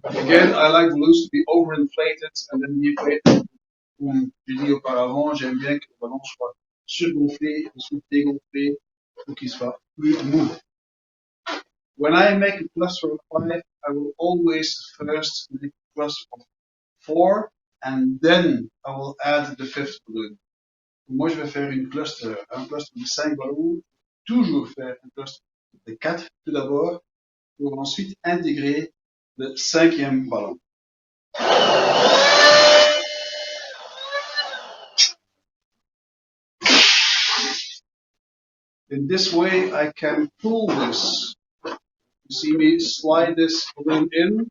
Again, I like balloons to be overinflated and then deflated. Comme j'ai dit auparavant, j'aime bien que le ballon soit surgonflé, ensuite dégonflé pour qu'il soit plus mou. When I make a cluster of 5, I will always first make a cluster of 4 and then I will add the 5th balloon. Moi, je vais faire un cluster de 5 ballons, toujours faire un cluster de 4 tout d'abord, pour ensuite intégrer le 5e ballon. In this way, I can pull this. You see me slide this balloon in,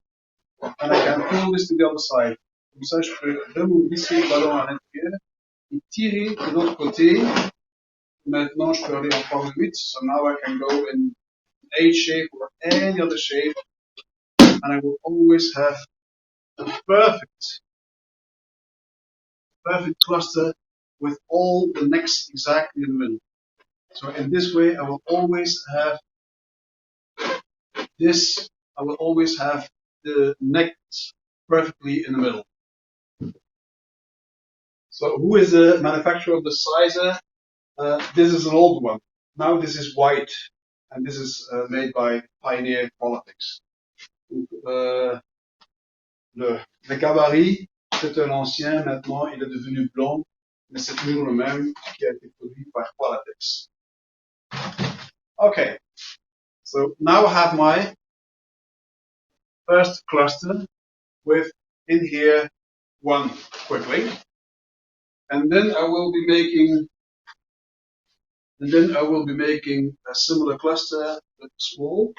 and I can pull this to the other side. Comme ça, je peux remouvisser le ballon à l'intérieur et tirer de l'autre côté. Maintenant, je peux aller en forme 8. So now I can go in 8 shape or any other shape, and I will always have a perfect cluster with all the necks exactly in the middle. So in this way, I will always have this. I will always have the necks perfectly in the middle. So who is the manufacturer of the sizer? This is an old one. Now this is white, and this is made by Pioneer Politics. Le gabarit, c'est un ancien, maintenant il est devenu blanc, mais c'est toujours le même qui a été produit par Politics. Okay, so now I have my first cluster with in here 1 quick link, and then I will be making a similar cluster but small.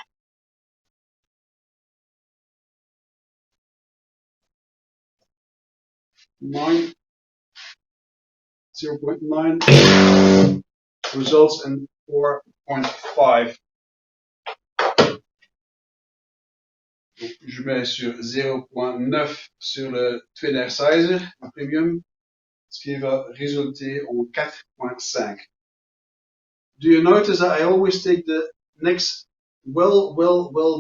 Nine, 0.9 results in 4.5. Je mets sur 0.9 sur le Twin Air Sizer, un premium, ce qui va résulter en 4.5. Do you notice that I always take the necks well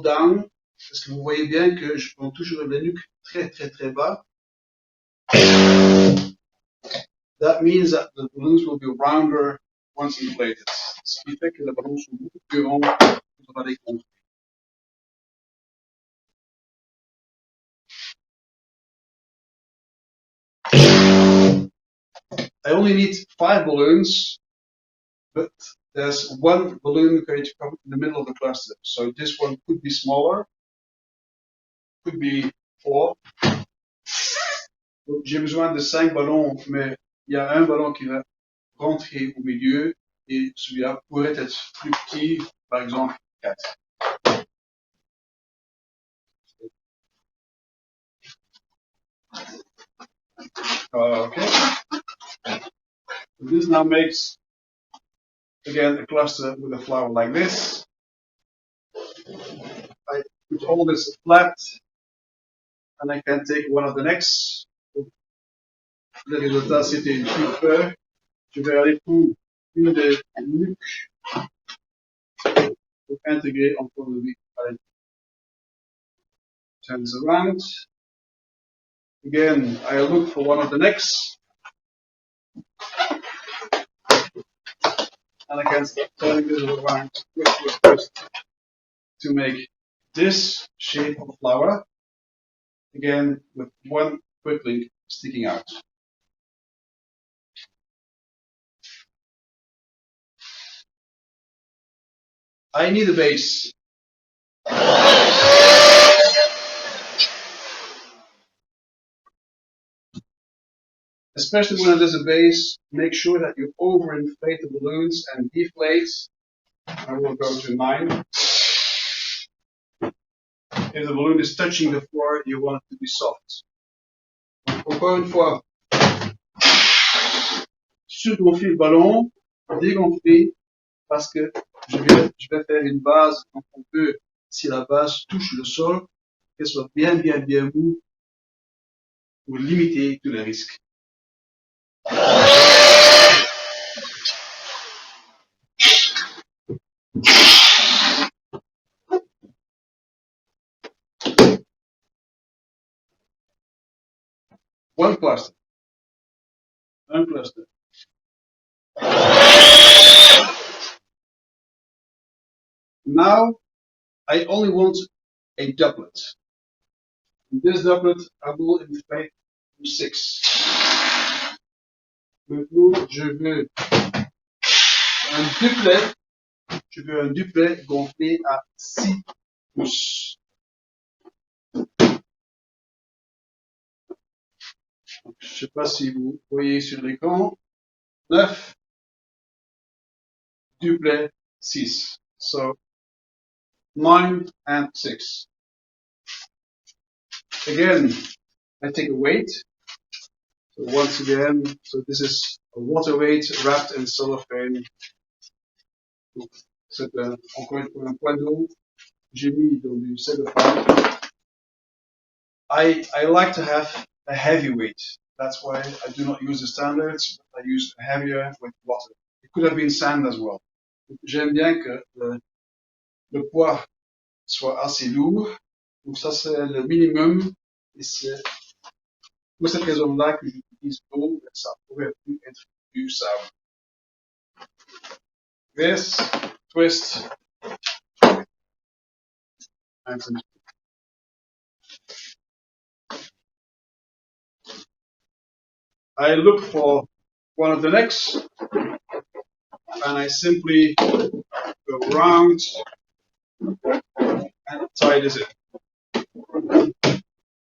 down? Est-ce que vous voyez bien que je prends toujours les nuques très bas? That means that the balloons will be rounder once inflated. Ce qui fait que les ballons sont beaucoup plus ronds quand on va les gonfler. I only need 5 balloons, but there's 1 balloon going to come in the middle of the cluster. So this one could be smaller, could be 4. Donc j'ai besoin de 5 ballons, mais il y a un ballon qui va rentrer au milieu et celui-là pourrait être plus petit, par exemple 4. Okay. This now makes, again, a cluster with a flower like this. I put all this flat, and I can take one of the necks. Le résultat, c'était une petite peur. Je vais aller pour une des nuques pour intégrer encore le wick. Turn this around. Again, I look for one of the necks. And I can start turning this around quickly first to make this shape of flower. Again, with 1 quick link sticking out. I need a base. Especially when it is a base, make sure that you overinflate the balloons and deflate. I will go to 9. If the balloon is touching the floor, you want it to be soft. Encore une fois, surgonfler le ballon, dégonfler, parce que je vais faire une base, donc on peut, si la base touche le sol, qu'elle soit bien mou pour limiter tous les risques. One cluster. Un cluster. Now, I only want a doublet. In this doublet, I will inflate to 6. Maintenant, je veux un duplet gonflé à 6 pouces. Je ne sais pas si vous voyez sur l'écran. 9, duplet 6. So 9 and 6. Again, I take a weight. So once again, so this is a water weight wrapped in cellophane. C'est encore une fois un point d'eau. J'ai mis dans du cellophane. I like to have a heavy weight. That's why I do not use the standards, but I use a heavier with water. It could have been sand as well. J'aime bien que le poids soit assez lourd. Donc ça c'est le minimum. Et c'est pour cette raison-là que j'utilise l'eau. Ça pourrait plus être du sable. This, twist, and some. I look for one of the necks, and I simply go round and tie this in.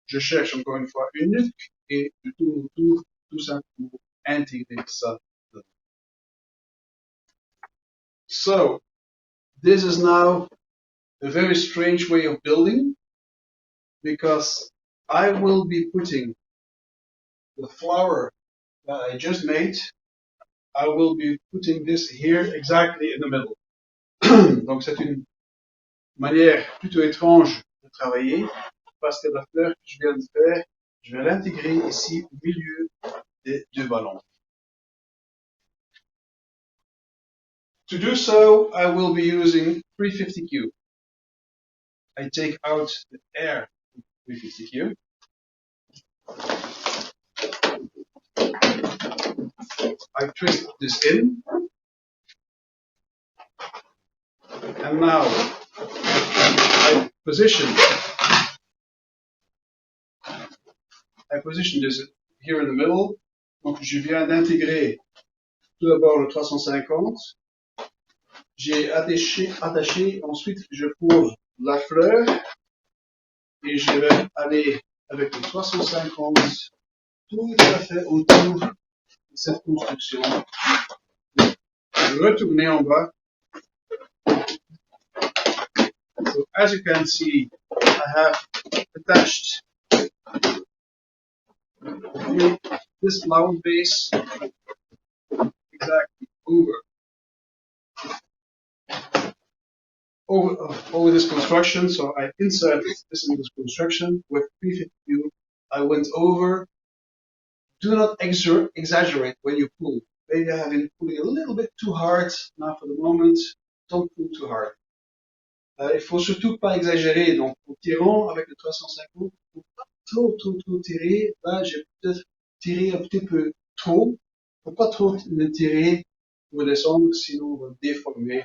Je cherche encore une fois une nuque et je tourne autour tout ça pour intégrer ça. So, this is now a very strange way of building because I will be putting the flower that I just made, I will be putting this here exactly in the middle. Donc c'est une manière plutôt étrange de travailler parce que la fleur que je viens de faire, je vais l'intégrer ici au milieu des deux ballons. To do so, I will be using 350Q. I take out the air with 350Q. I twist this in. And now I position this here in the middle. Donc je viens d'intégrer tout d'abord le 350. J'ai attaché, ensuite je pose la fleur et je vais aller avec le 350 tout à fait autour de cette construction. Retourner en bas. So as you can see, I have attached this flower base exactly over this construction. So I inserted this in this construction with 350. I went over. Do not exaggerate when you pull. Maybe I have been pulling a little bit too hard. Now for the moment, don't pull too hard. Il faut surtout pas exagérer. Donc, en tirant avec le 350, il faut pas trop tirer. Là, j'ai peut-être tiré un petit peu trop. Il faut pas trop le tirer pour descendre, sinon on va déformer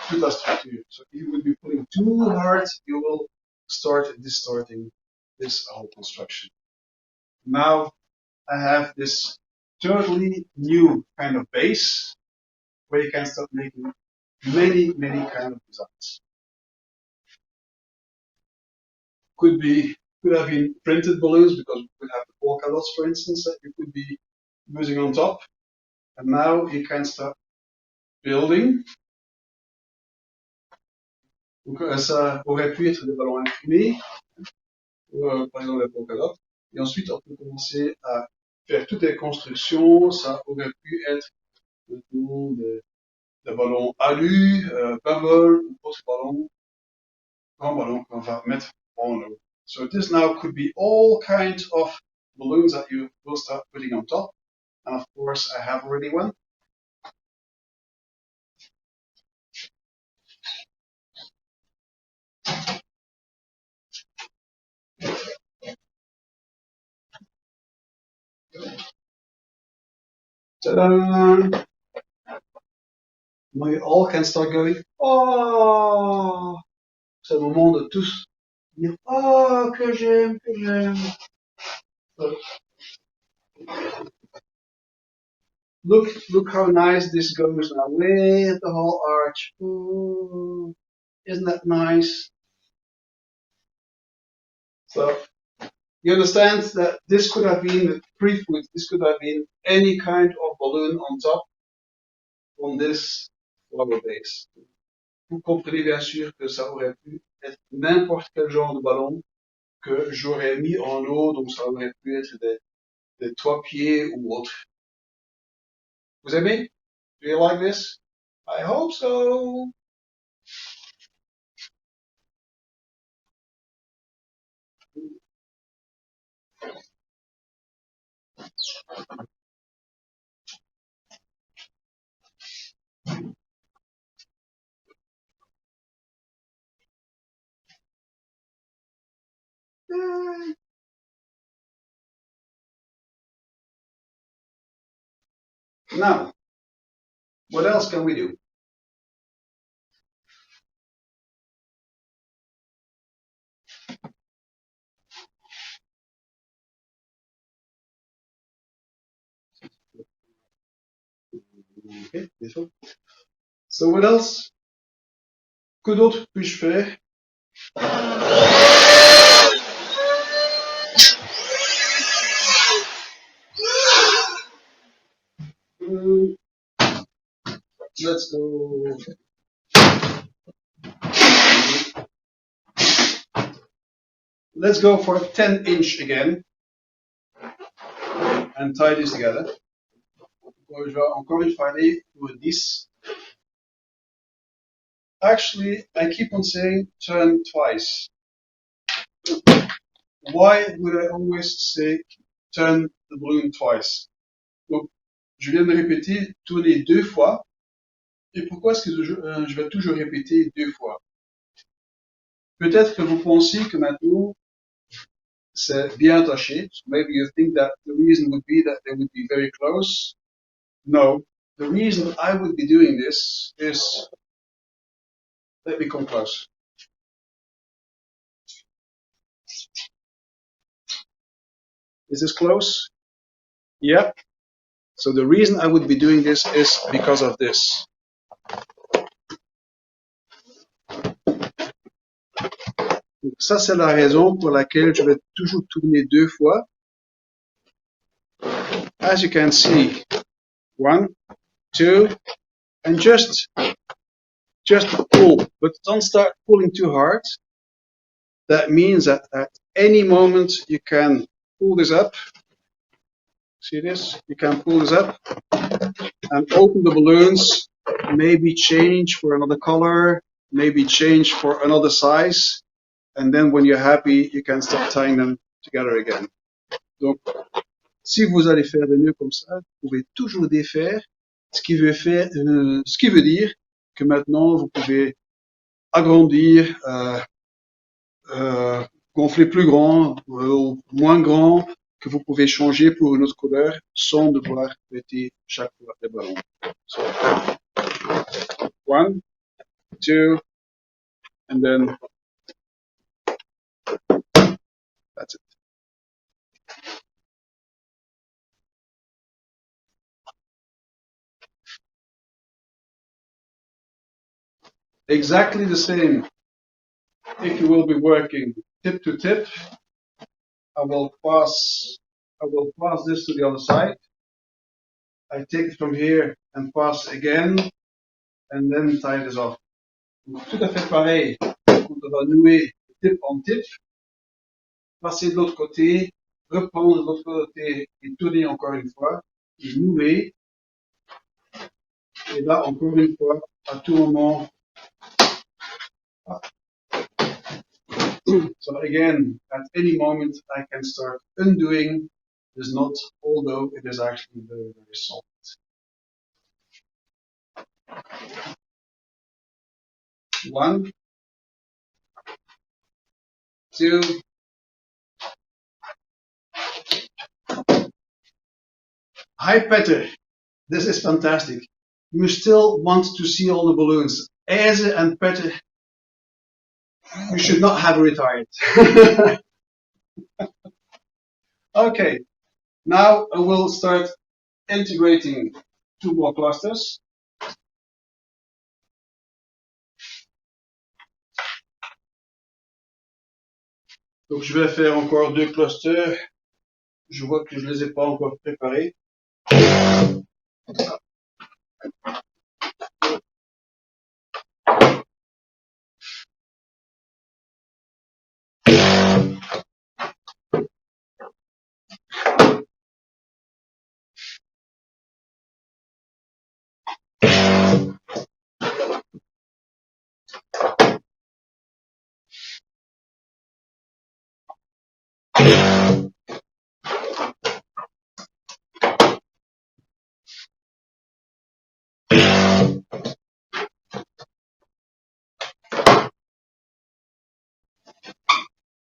toute la structure. So if you will be pulling too hard, you will start distorting this whole construction. Now, I have this totally new kind of base where you can start making many kind of designs. Could have been printed balloons because we could have the polka dots, for instance, that you could be using on top. And now you can start building. Donc ça aurait pu être des ballons imprimés, par exemple la polka dot. Et ensuite on peut commencer à faire toutes les constructions. Ça aurait pu être des ballons alu, bubble ou autres ballons, grands ballons qu'on va mettre en eau. So this now could be all kinds of balloons that you will start putting on top. And of course I have already one. Ta-da! Now you all can start going, oh! C'est le moment de tous dire, oh, que j'aime, que j'aime. So, look how nice this goes now, with the whole arch. Ooh, isn't that nice? So, you understand that this could have been pre-food, this could have been any kind of balloon on top on this flower base. Vous comprenez bien sûr que ça aurait pu être n'importe quel genre de ballon que j'aurais mis en eau, donc ça aurait pu être des 3 pieds ou autre. Vous aimez? Do you like this? I hope so. Now, what else can we do? Okay, this one. So what else? Que d'autre puis-je faire? Let's go. Let's go for 10" again and tie this together. Je vais encore une fois aller pour 10. Actually, I keep on saying turn twice. Why would I always say turn the balloon twice? Donc, je viens de répéter tourner 2 fois. Et pourquoi est-ce que je vais toujours répéter 2 fois? Peut-être que vous pensez que maintenant, c'est bien attaché. So maybe you think that the reason would be that they would be very close. No. The reason I would be doing this is, let me come close. Is this close? Yeah. So the reason I would be doing this is because of this. Donc ça, c'est la raison pour laquelle je vais toujours tourner 2 fois. As you can see, 1, 2, and just pull, but don't start pulling too hard. That means that at any moment you can pull this up. See this? You can pull this up and open the balloons, maybe change for another color, maybe change for another size. And then when you're happy, you can start tying them together again. Donc, si vous allez faire des nœuds comme ça, vous pouvez toujours défaire, ce qui veut dire que maintenant vous pouvez agrandir, gonfler plus grand ou moins grand, que vous pouvez changer pour une autre couleur sans devoir péter chaque fois les ballons. So, 1, 2, and then that's it. Exactly the same. If you will be working tip to tip, I will pass this to the other side. I take it from here and pass again, and then tie this off. Tout à fait pareil. On va nouer tip en tip, passer de l'autre côté, reprendre de l'autre côté et tourner encore une fois, et nouer. Et là, encore une fois, à tout moment. So again, at any moment, I can start undoing this knot, although it is actually very, very soft. One, two, hi Petter, this is fantastic. You still want to see all the balloons. Eze and Petter, you should not have retired. Okay, now I will start integrating two more clusters. Donc je vais faire encore deux clusters. Je vois que je les ai pas encore préparés.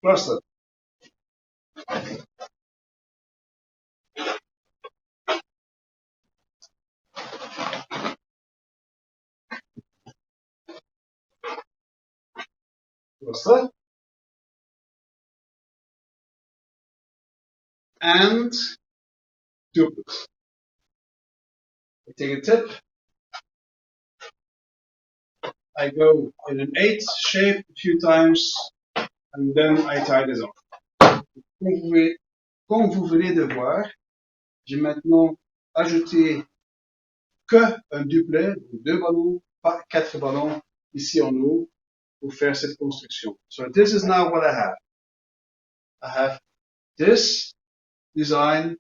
Cluster. Cluster. And duplicate. I take a tip. I go in an 8 shape a few times, and then I tie this off. Comme vous venez de voir, j'ai maintenant ajouté que un duplet, deux ballons, pas quatre ballons, ici en haut, pour faire cette construction. So this is now what I have. I have this design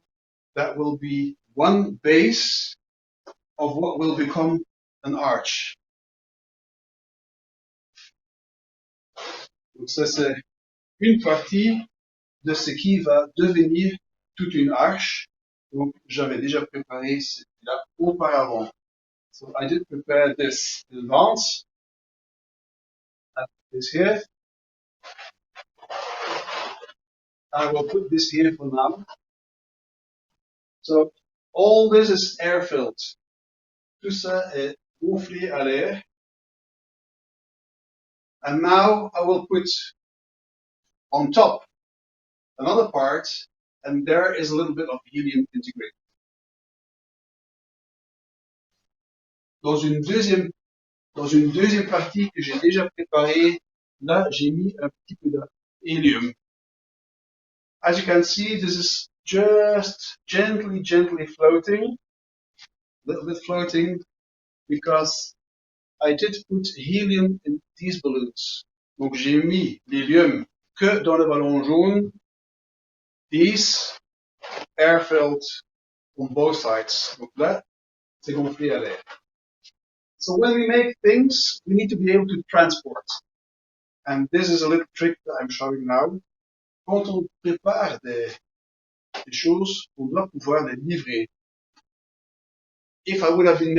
that will be one base of what will become an arch. Donc ça c'est une partie de ce qui va devenir toute une arche. Donc j'avais déjà préparé celui-là auparavant. So I did prepare this in advance. I put this here. I will put this here for now. So all this is air filled. Tout ça est gonflé à l'air. And now I will put on top another part, and there is a little bit of helium integrated. Dans une deuxième partie que j'ai déjà préparée, là j'ai mis un petit peu de helium. As you can see, this is just gently floating, a little bit floating, because I did put helium in these balloons. Donc j'ai mis l'hélium que dans le ballon jaune. These air filled on both sides. Donc là, c'est gonflé à l'air. So when we make things, we need to be able to transport. And this is a little trick that I'm showing now. Quand on prépare des choses, on doit pouvoir les livrer. If I would have been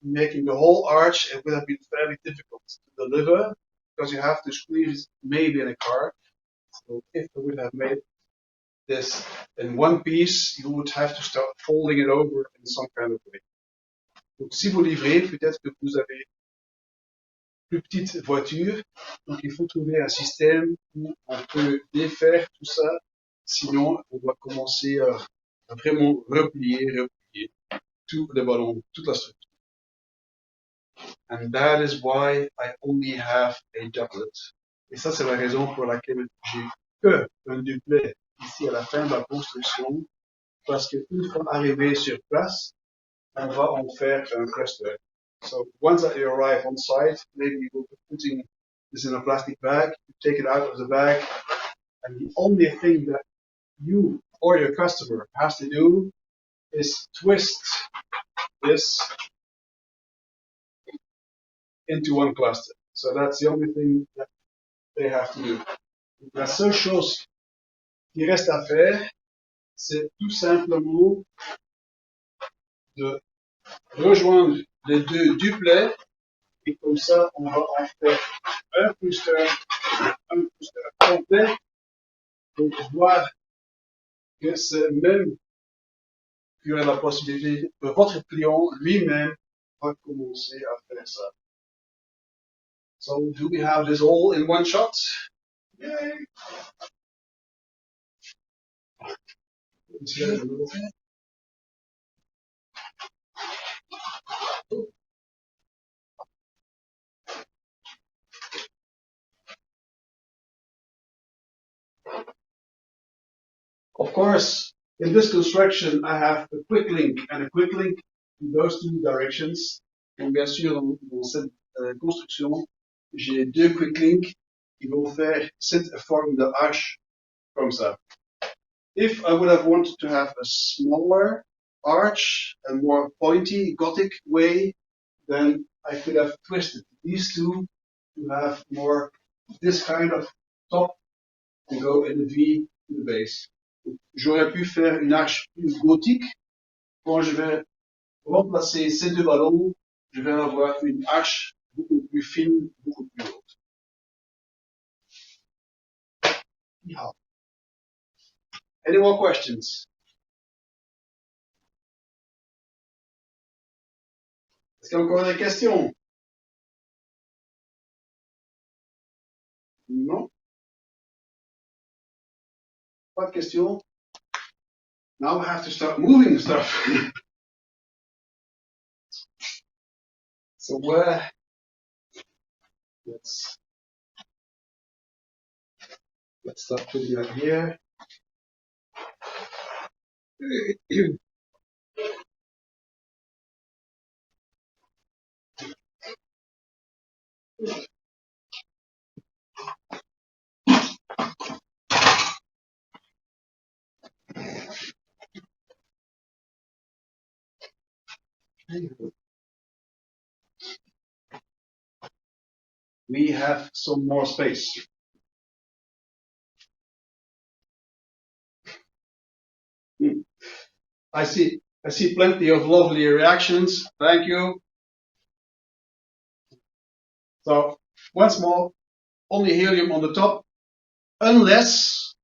making the whole arch, it would have been fairly difficult to deliver because you have to squeeze maybe in a car. So if I would have made this in one piece, you would have to start folding it over in some kind of way. Donc si vous livrez, peut-être que vous avez plus petite voiture, donc il faut trouver un système où on peut défaire tout ça, sinon on doit commencer à vraiment replier tout le ballon, toute la structure. And that is why I only have a doublet. Et ça, c'est la raison pour laquelle j'ai que un duplet ici à la fin de la construction, parce qu'une fois arrivé sur place, on va en faire un cluster. So once that you arrive on site, maybe you will be putting this in a plastic bag, you take it out of the bag, and the only thing that you or your customer has to do is twist this into one cluster. So that's the only thing that they have to do. La seule chose qui reste à faire, c'est tout simplement de rejoindre les deux duplets et comme ça, on va en faire un cluster complet pour voir que c'est même qu'il y a la possibilité que votre client lui-même va commencer à faire ça. So do we have this all in one shot? Yay! Of course, in this construction, I have a quick link and a quick link in those two directions. Donc, bien sûr, dans cette construction, j'ai deux quick links qui vont faire cette forme de H comme ça. If I would have wanted to have a smaller arch, a more pointy Gothic way, then I could have twisted these two to have more this kind of top to go in the V to the base. J'aurais pu faire une arche plus gothique. Quand je vais remplacer ces deux ballons, je vais avoir une arche beaucoup plus fine, beaucoup plus haute. Yeah. Any more questions? Est-ce qu'il y a encore des questions? Non? Pas de questions? Now I have to start moving stuff. So let's start putting it here. We have some more space. I see plenty of lovely reactions. Thank you. So once more, only helium on the top, unless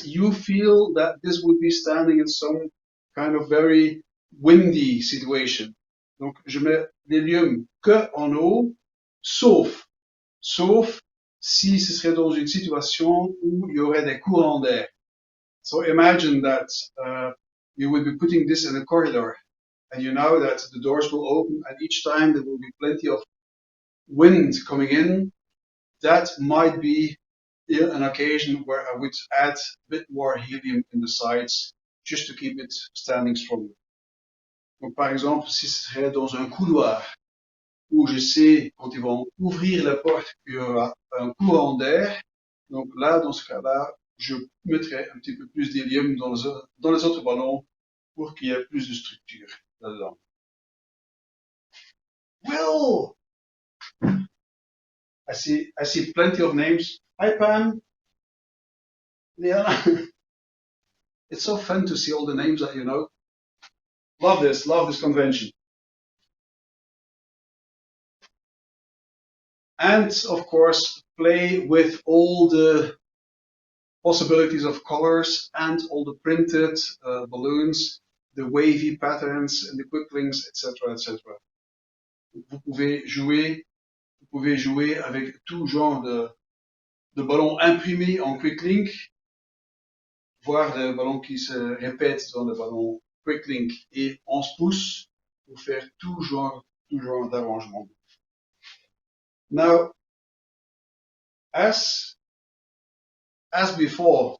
you feel that this would be standing in some kind of very windy situation. Donc je mets l'hélium que en haut, sauf si ce serait dans une situation où il y aurait des courants d'air. So imagine that you would be putting this in a corridor, and you know that the doors will open, and each time there will be plenty of wind coming in. That might be an occasion where I would add a bit more helium in the sides, just to keep it standing strong. Donc, par exemple, si ce serait dans un couloir, où je sais, quand ils vont ouvrir la porte, qu'il y aura un courant d'air, donc là, dans ce cas-là, je mettrai un petit peu plus d'hélium dans les autres ballons pour qu'il y ait plus de structure là-dedans. Will! I see plenty of names. Hi Pam. Liana. It's so fun to see all the names that you know. Love this convention. And of course, play with all the possibilities of colors and all the printed balloons, the wavy patterns and the quick links, etc., etc. Vous pouvez jouer avec tout genre de ballons imprimés en quick link, voire des ballons qui se répètent dans le ballon quick link et 11 pouces pour faire tout genre besoin d'arrangement. Now, as before,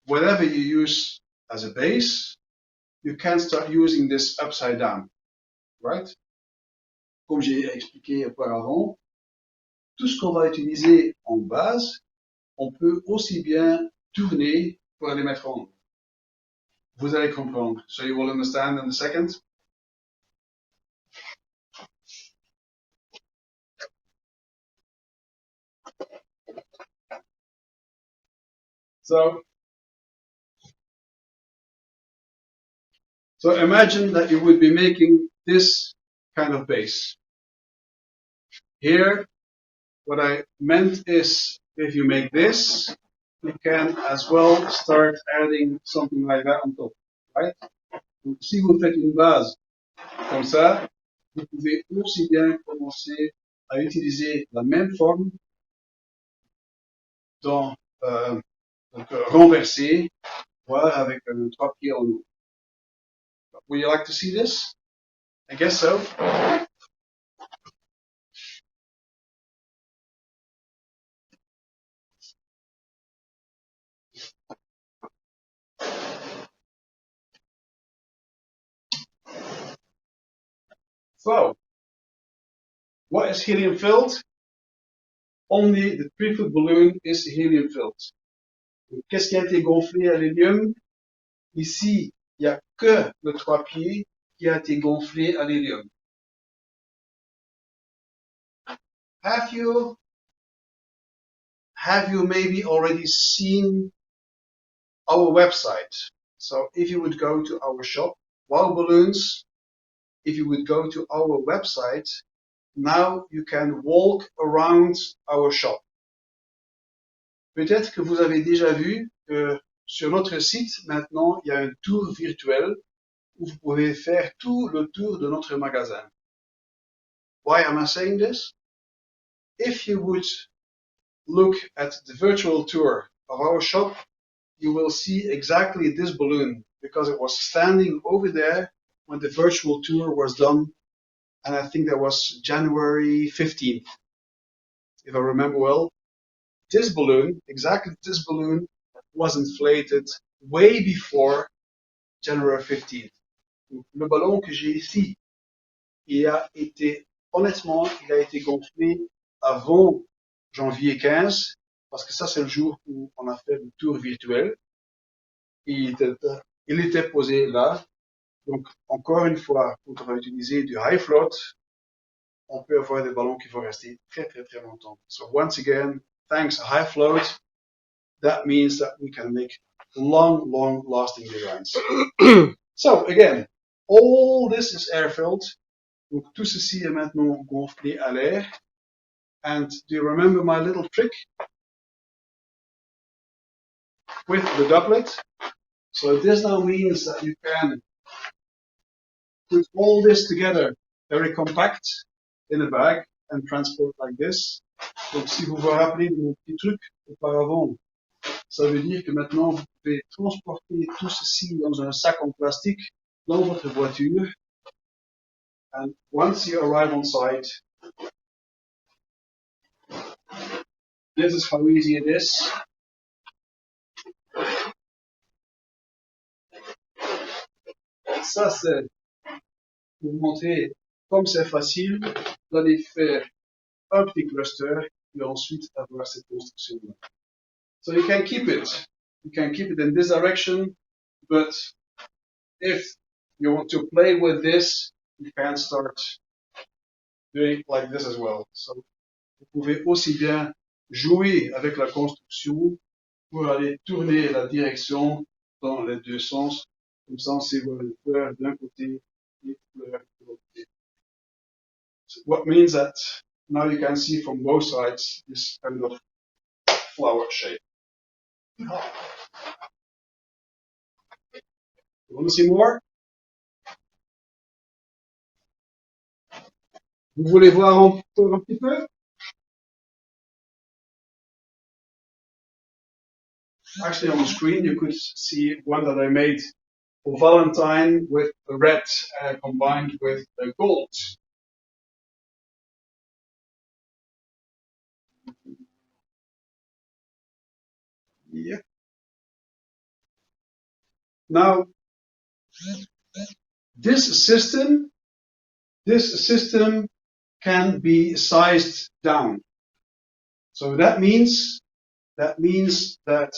whatever you use as a base, you can start using this upside down, right? Comme j'ai expliqué auparavant, tout ce qu'on va utiliser en base, on peut aussi bien tourner pour les mettre en haut. Vous allez comprendre. So you will understand in a second. So imagine that you would be making this kind of base. Here, what I meant is if you make this, you can as well start adding something like that on top, right? Donc, si vous faites une base comme ça, vous pouvez aussi bien commencer à utiliser la même forme dans renverser, voire avec un 3 pieds en haut. Would you like to see this? I guess so. So, what is helium filled? Only the 3-foot balloon is helium filled. Qu'est-ce qui a été gonflé à l'hélium? Ici, il n'y a que le 3 pieds qui a été gonflé à l'hélium. Have you maybe already seen our website? So if you would go to our shop, Wow Balloons, if you would go to our website, now you can walk around our shop. Peut-être que vous avez déjà vu que sur notre site, maintenant, il y a un tour virtuel où vous pouvez faire tout le tour de notre magasin. Why am I saying this? If you would look at the virtual tour of our shop, you will see exactly this balloon because it was standing over there when the virtual tour was done, and I think that was January 15th, if I remember well. This balloon, exactly this balloon, was inflated way before January 15th. Le ballon que j'ai ici, honnêtement, il a été gonflé avant janvier 15, parce que ça c'est le jour où on a fait le tour virtuel. Il était posé là. Donc, encore une fois, quand on va utiliser du high float, on peut avoir des ballons qui vont rester très très très longtemps. So once again, thanks high float, that means that we can make long lasting designs. So again, all this is air filled. Donc tout ceci est maintenant gonflé à l'air. And do you remember my little trick with the doublet? So this now means that you can put all this together very compact in a bag and transport like this. Donc si vous vous rappelez de mon petit truc auparavant, ça veut dire que maintenant vous pouvez transporter tout ceci dans un sac en plastique dans votre voiture. And once you arrive on site, this is how easy it is. Ça c'est pour montrer comme c'est facile d'aller faire un petit cluster et ensuite avoir cette construction-là. So you can keep it. You can keep it in this direction, but if you want to play with this, you can start doing it like this as well. So, vous pouvez aussi bien jouer avec la construction pour aller tourner la direction dans les deux sens. Comme ça, si vous voulez le faire d'un côté et de l'autre côté. So what means that now you can see from both sides this kind of flower shape. You want to see more? Vous voulez voir encore un petit peu? Actually, on the screen, you could see one that I made for Valentine with the red combined with the gold. Yeah. Now, this system can be sized down. So that means that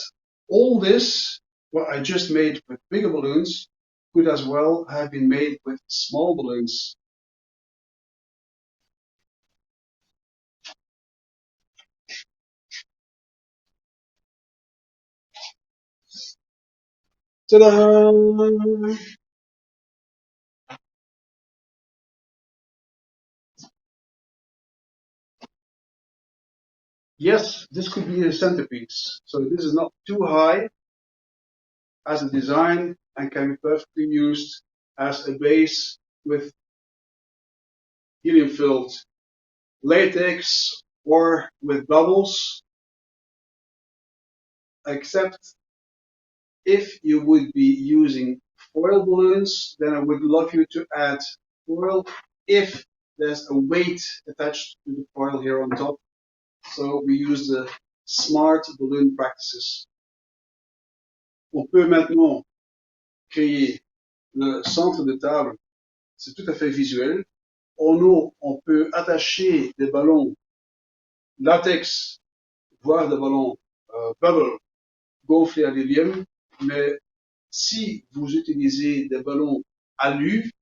all this, what I just made with bigger balloons, could as well have been made with small balloons. Ta-da! Yes, this could be a centerpiece. So this is not too high as a design and can be perfectly used as a base with helium-filled latex or with bubbles, except if you would be using foil balloons, then I would love you to add foil if there's a weight attached to the foil here on top. So we use the smart balloon practices. On peut maintenant créer le centre de table, c'est tout à fait visuel. En eau, on peut attacher des ballons latex, voire des ballons bubble gonflés à l'hélium, mais si vous utilisez des ballons alu,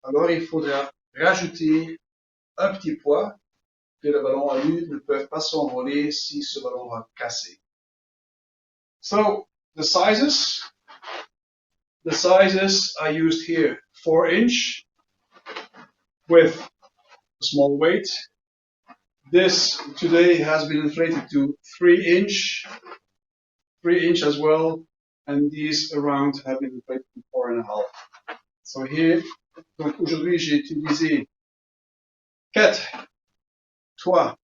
alors il faudra rajouter un petit poids que les ballons alu ne peuvent pas s'envoler si ce ballon va casser. So the sizes are used here 4-inch with a small weight. This today has been inflated to 3-inch as well, and these around have been inflated to 4.5. So here, donc aujourd'hui j'ai utilisé 4 toits,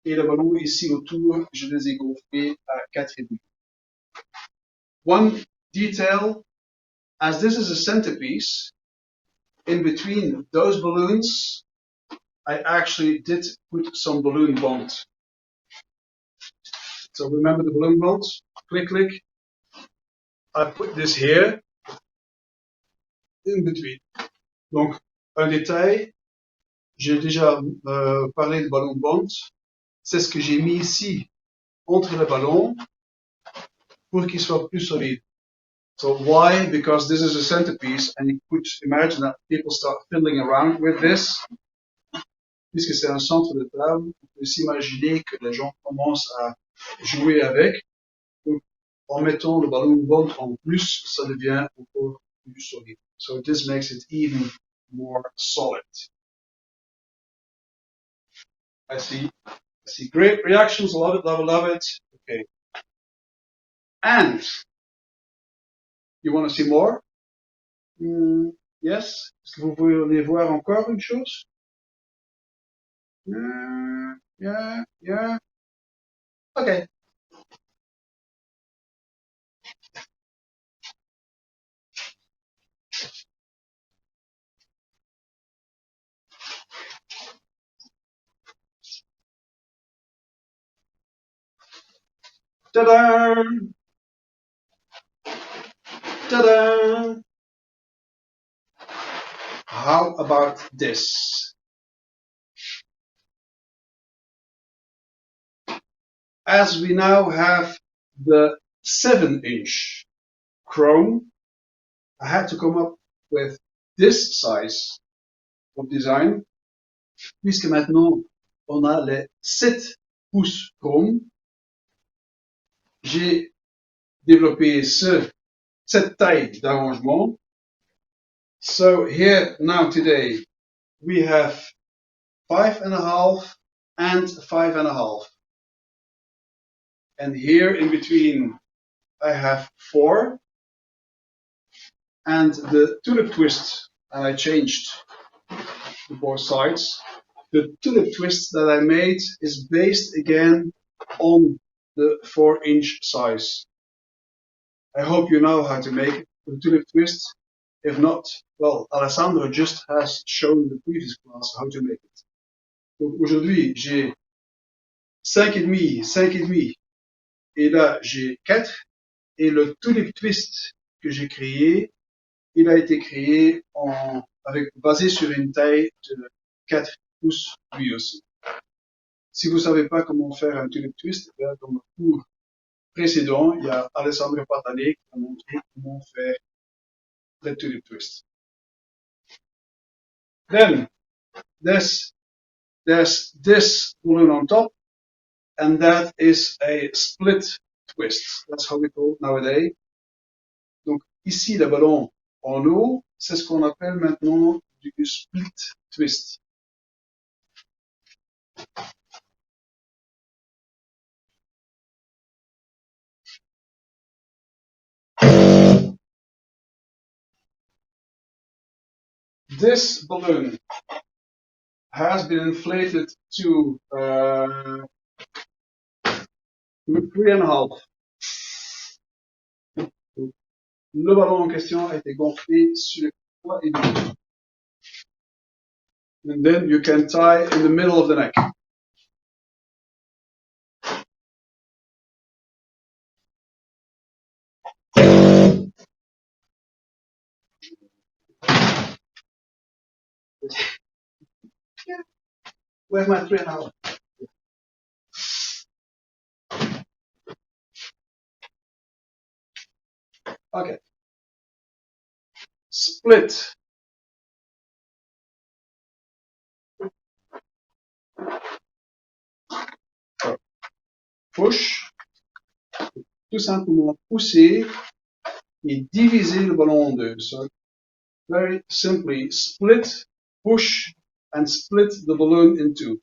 et le ballon ici autour, je les ai gonflés à 4,5. One detail, as this is a centerpiece, in between those balloons, I actually did put some balloon bond. So remember the balloon bond? Click, click. I put this here, in between. Donc, un détail, j'ai déjà parlé de ballon bond. C'est ce que j'ai mis ici, entre les ballons, pour qu'il soit plus solide. So why? Because this is a centerpiece, and you could imagine that people start fiddling around with this. Puisque c'est un centre de table, on peut s'imaginer que les gens commencent à jouer avec. Donc, en mettant le ballon bond en plus, ça devient encore plus solide. So this makes it even more solid. I see great reactions. Love it, love it, love it. Okay. And you want to see more? Yes. Est-ce que vous voulez voir encore une chose? Yeah. Okay. Ta-da! Ta-da! How about this? As we now have the 7-inch chrome, I had to come up with this size of design, puisque maintenant on a les 7 pouces chrome. J'ai développé cette taille d'arrangement. So here now today we have 5.5 and 5.5. And here in between I have 4. And the tulip twist, and I changed the both sides. The tulip twist that I made is based again on the 4-inch size. I hope you know how to make the tulip twist. If not, well, Alessandro just has shown the previous class how to make it. Donc aujourd'hui, j'ai 5,5 Et là, j'ai 4. Et le tulip twist que j'ai créé, il a été créé basé sur une taille de 4 pouces lui aussi. Si vous savez pas comment faire un tulip twist, dans le cours précédent, il y a Alessandro Patale qui a montré comment faire le tulip twist. Then there's this balloon on top, and that is a split twist. That's how we call it nowadays. Donc ici, le ballon en haut, c'est ce qu'on appelle maintenant du split twist. This balloon has been inflated to 3,5. Le ballon en question a été gonflé sur 3,5. And then you can tie in the middle of the neck. Where's my 3,5? Okay. Split. Push. Tout simplement pousser et diviser le ballon en deux. So very simply split, push, and split the balloon in two.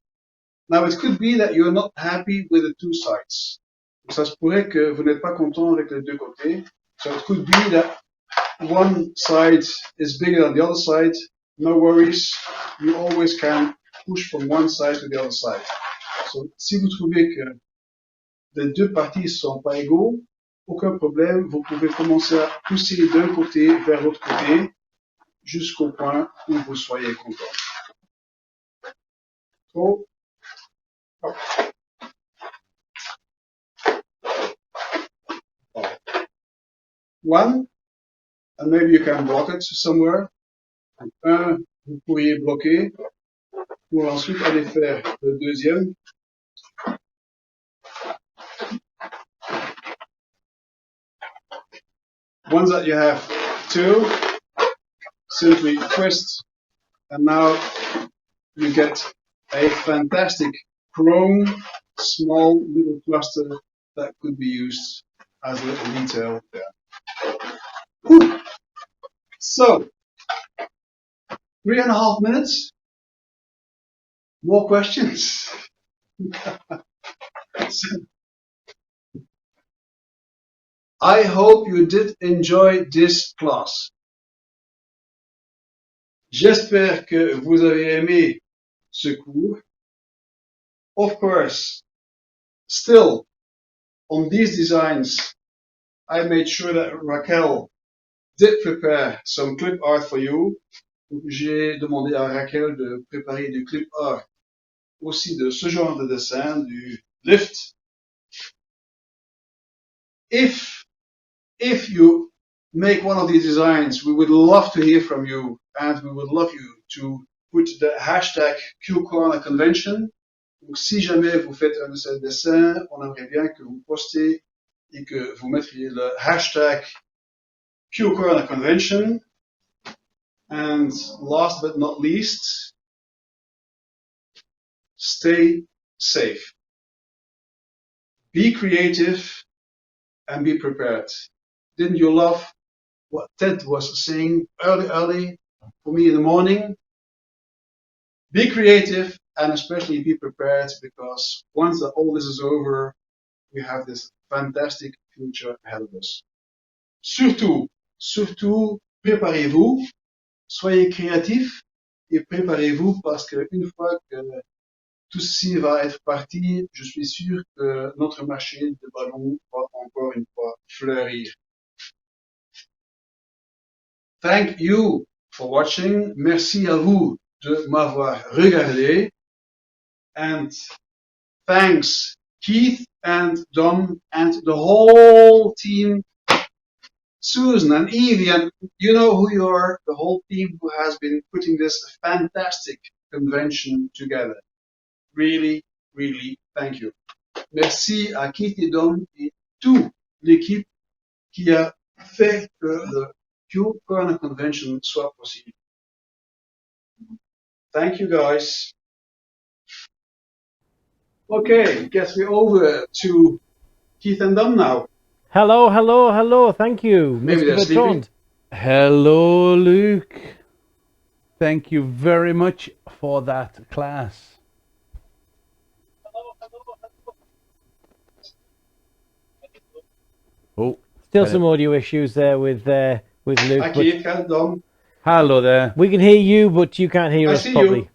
Now it could be that you're not happy with the two sides. Ça se pourrait que vous n'êtes pas content avec les deux côtés. So it could be that one side is bigger than the other side. No worries. You always can push from one side to the other side. So si vous trouvez que les deux parties sont pas égaux, aucun problème. Vous pouvez commencer à pousser d'un côté vers l'autre côté jusqu'au point où vous soyez content. So, one, and maybe you can block it somewhere. Un, vous pourriez bloquer pour ensuite aller faire le deuxième. Once that you have two, simply twist, and now you get a fantastic chrome small little cluster that could be used as a little detail there. Whew. So, 3.5 minutes. More questions? I hope you did enjoy this class. J'espère que vous avez aimé ce cours. Of course, still, on these designs, I made sure that Raquel did prepare some clip art for you. J'ai demandé à Raquel de préparer du clip art aussi de ce genre de dessin, du lift. If you make one of these designs, we would love to hear from you, and we would love you to put the hashtag QCornerConvention. Donc, si jamais vous faites un de ces dessins, on aimerait bien que vous postez et que vous mettriez le hashtag QCornerConvention. And last but not least, stay safe. Be creative and be prepared. Didn't you love what Ted was saying early for me in the morning? Be creative and especially be prepared, because once all this is over, we have this fantastic future ahead of us. Surtout, préparez-vous, soyez créatifs et préparez-vous, parce qu'une fois que tout ceci va être parti, je suis sûr que notre marché de ballons va encore une fois fleurir. Thank you for watching. Merci à vous de m'avoir regardé. And thanks Keith and Don and the whole team, Susan and Evie, and you know who you are, the whole team who has been putting this fantastic convention together. Really, really, thank you. Merci à Keith et Don et toute l'équipe qui a fait que le Q Corner Convention soit possible. Thank you, guys. Okay, guess we're over to Keith and Don now. Hello, hello, hello. Thank you, Maybe Mr. they're Bertrand. sleeping. Hello, Luke. Thank you very much for that class. Oh, Still some audio issues there with Luke. Hi, But Keith and Don. hello there. we can hear you, but you can't hear I us see probably. you.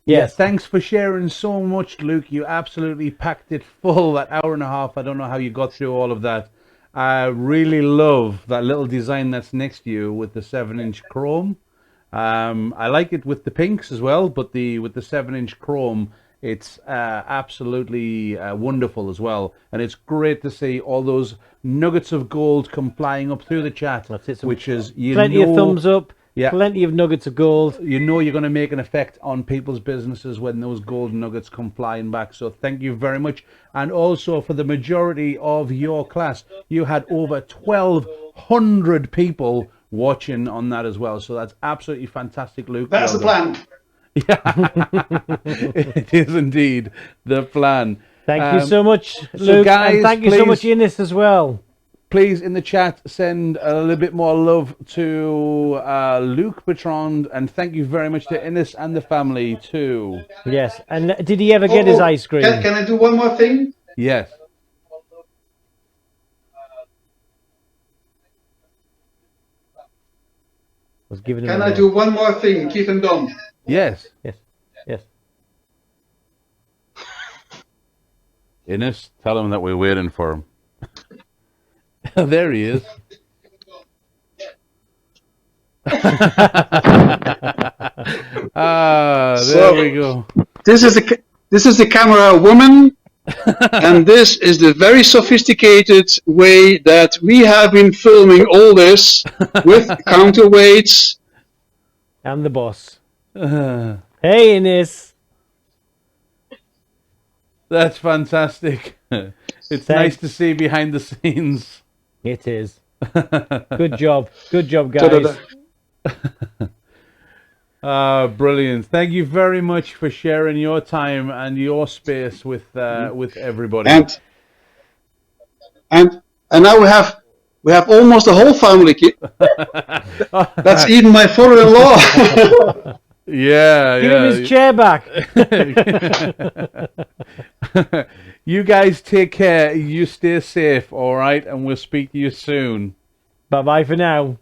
Yes. Thanks for sharing so much, Luke. You absolutely packed it full, that hour and a half. I don't know how you got through all of that. I really love that little design that's next to you with the 7-inch chrome. I like it with the pinks as well, but with the 7-inch chrome, it's absolutely wonderful as well. And it's great to see all those nuggets of gold come flying up through the chat, That's it. which is, Plenty of thumbs up. Yeah. Plenty of nuggets of gold. You know you're going to make an effect on people's businesses when those gold nuggets come flying back. So thank you very much. And also for the majority of your class, you had over 1,200 people watching on that as well. So that's absolutely fantastic, Luke. That's the plan. Yeah, it is indeed the plan. Thank you so much, Luke. guys, and thank you so please- much, Ines, as well. Please, in the chat, send a little bit more love to Luc Bertrand, and thank you very much to Ines and the family too. Yes. And did he ever get his ice cream? Can I do one more thing? Yes. Was giving him Can a I go. do one more thing, Keith and Don? Yes. Yes. Yes. Ines, tell him that we're waiting for him. There he is. There we go. This is the camera woman, and this is the very sophisticated way that we have been filming all this with counterweights. And the boss. Hey, Ines. That's fantastic. It's nice to see behind the scenes. It is. Good job. Good job, guys. Brilliant. Thank you very much for sharing your time and your space with everybody. And now we have almost a whole family. That's even my father-in-law. Yeah, Give him his chair back. You guys take care. You stay safe, all right? And we'll speak to you soon. Bye-bye for now.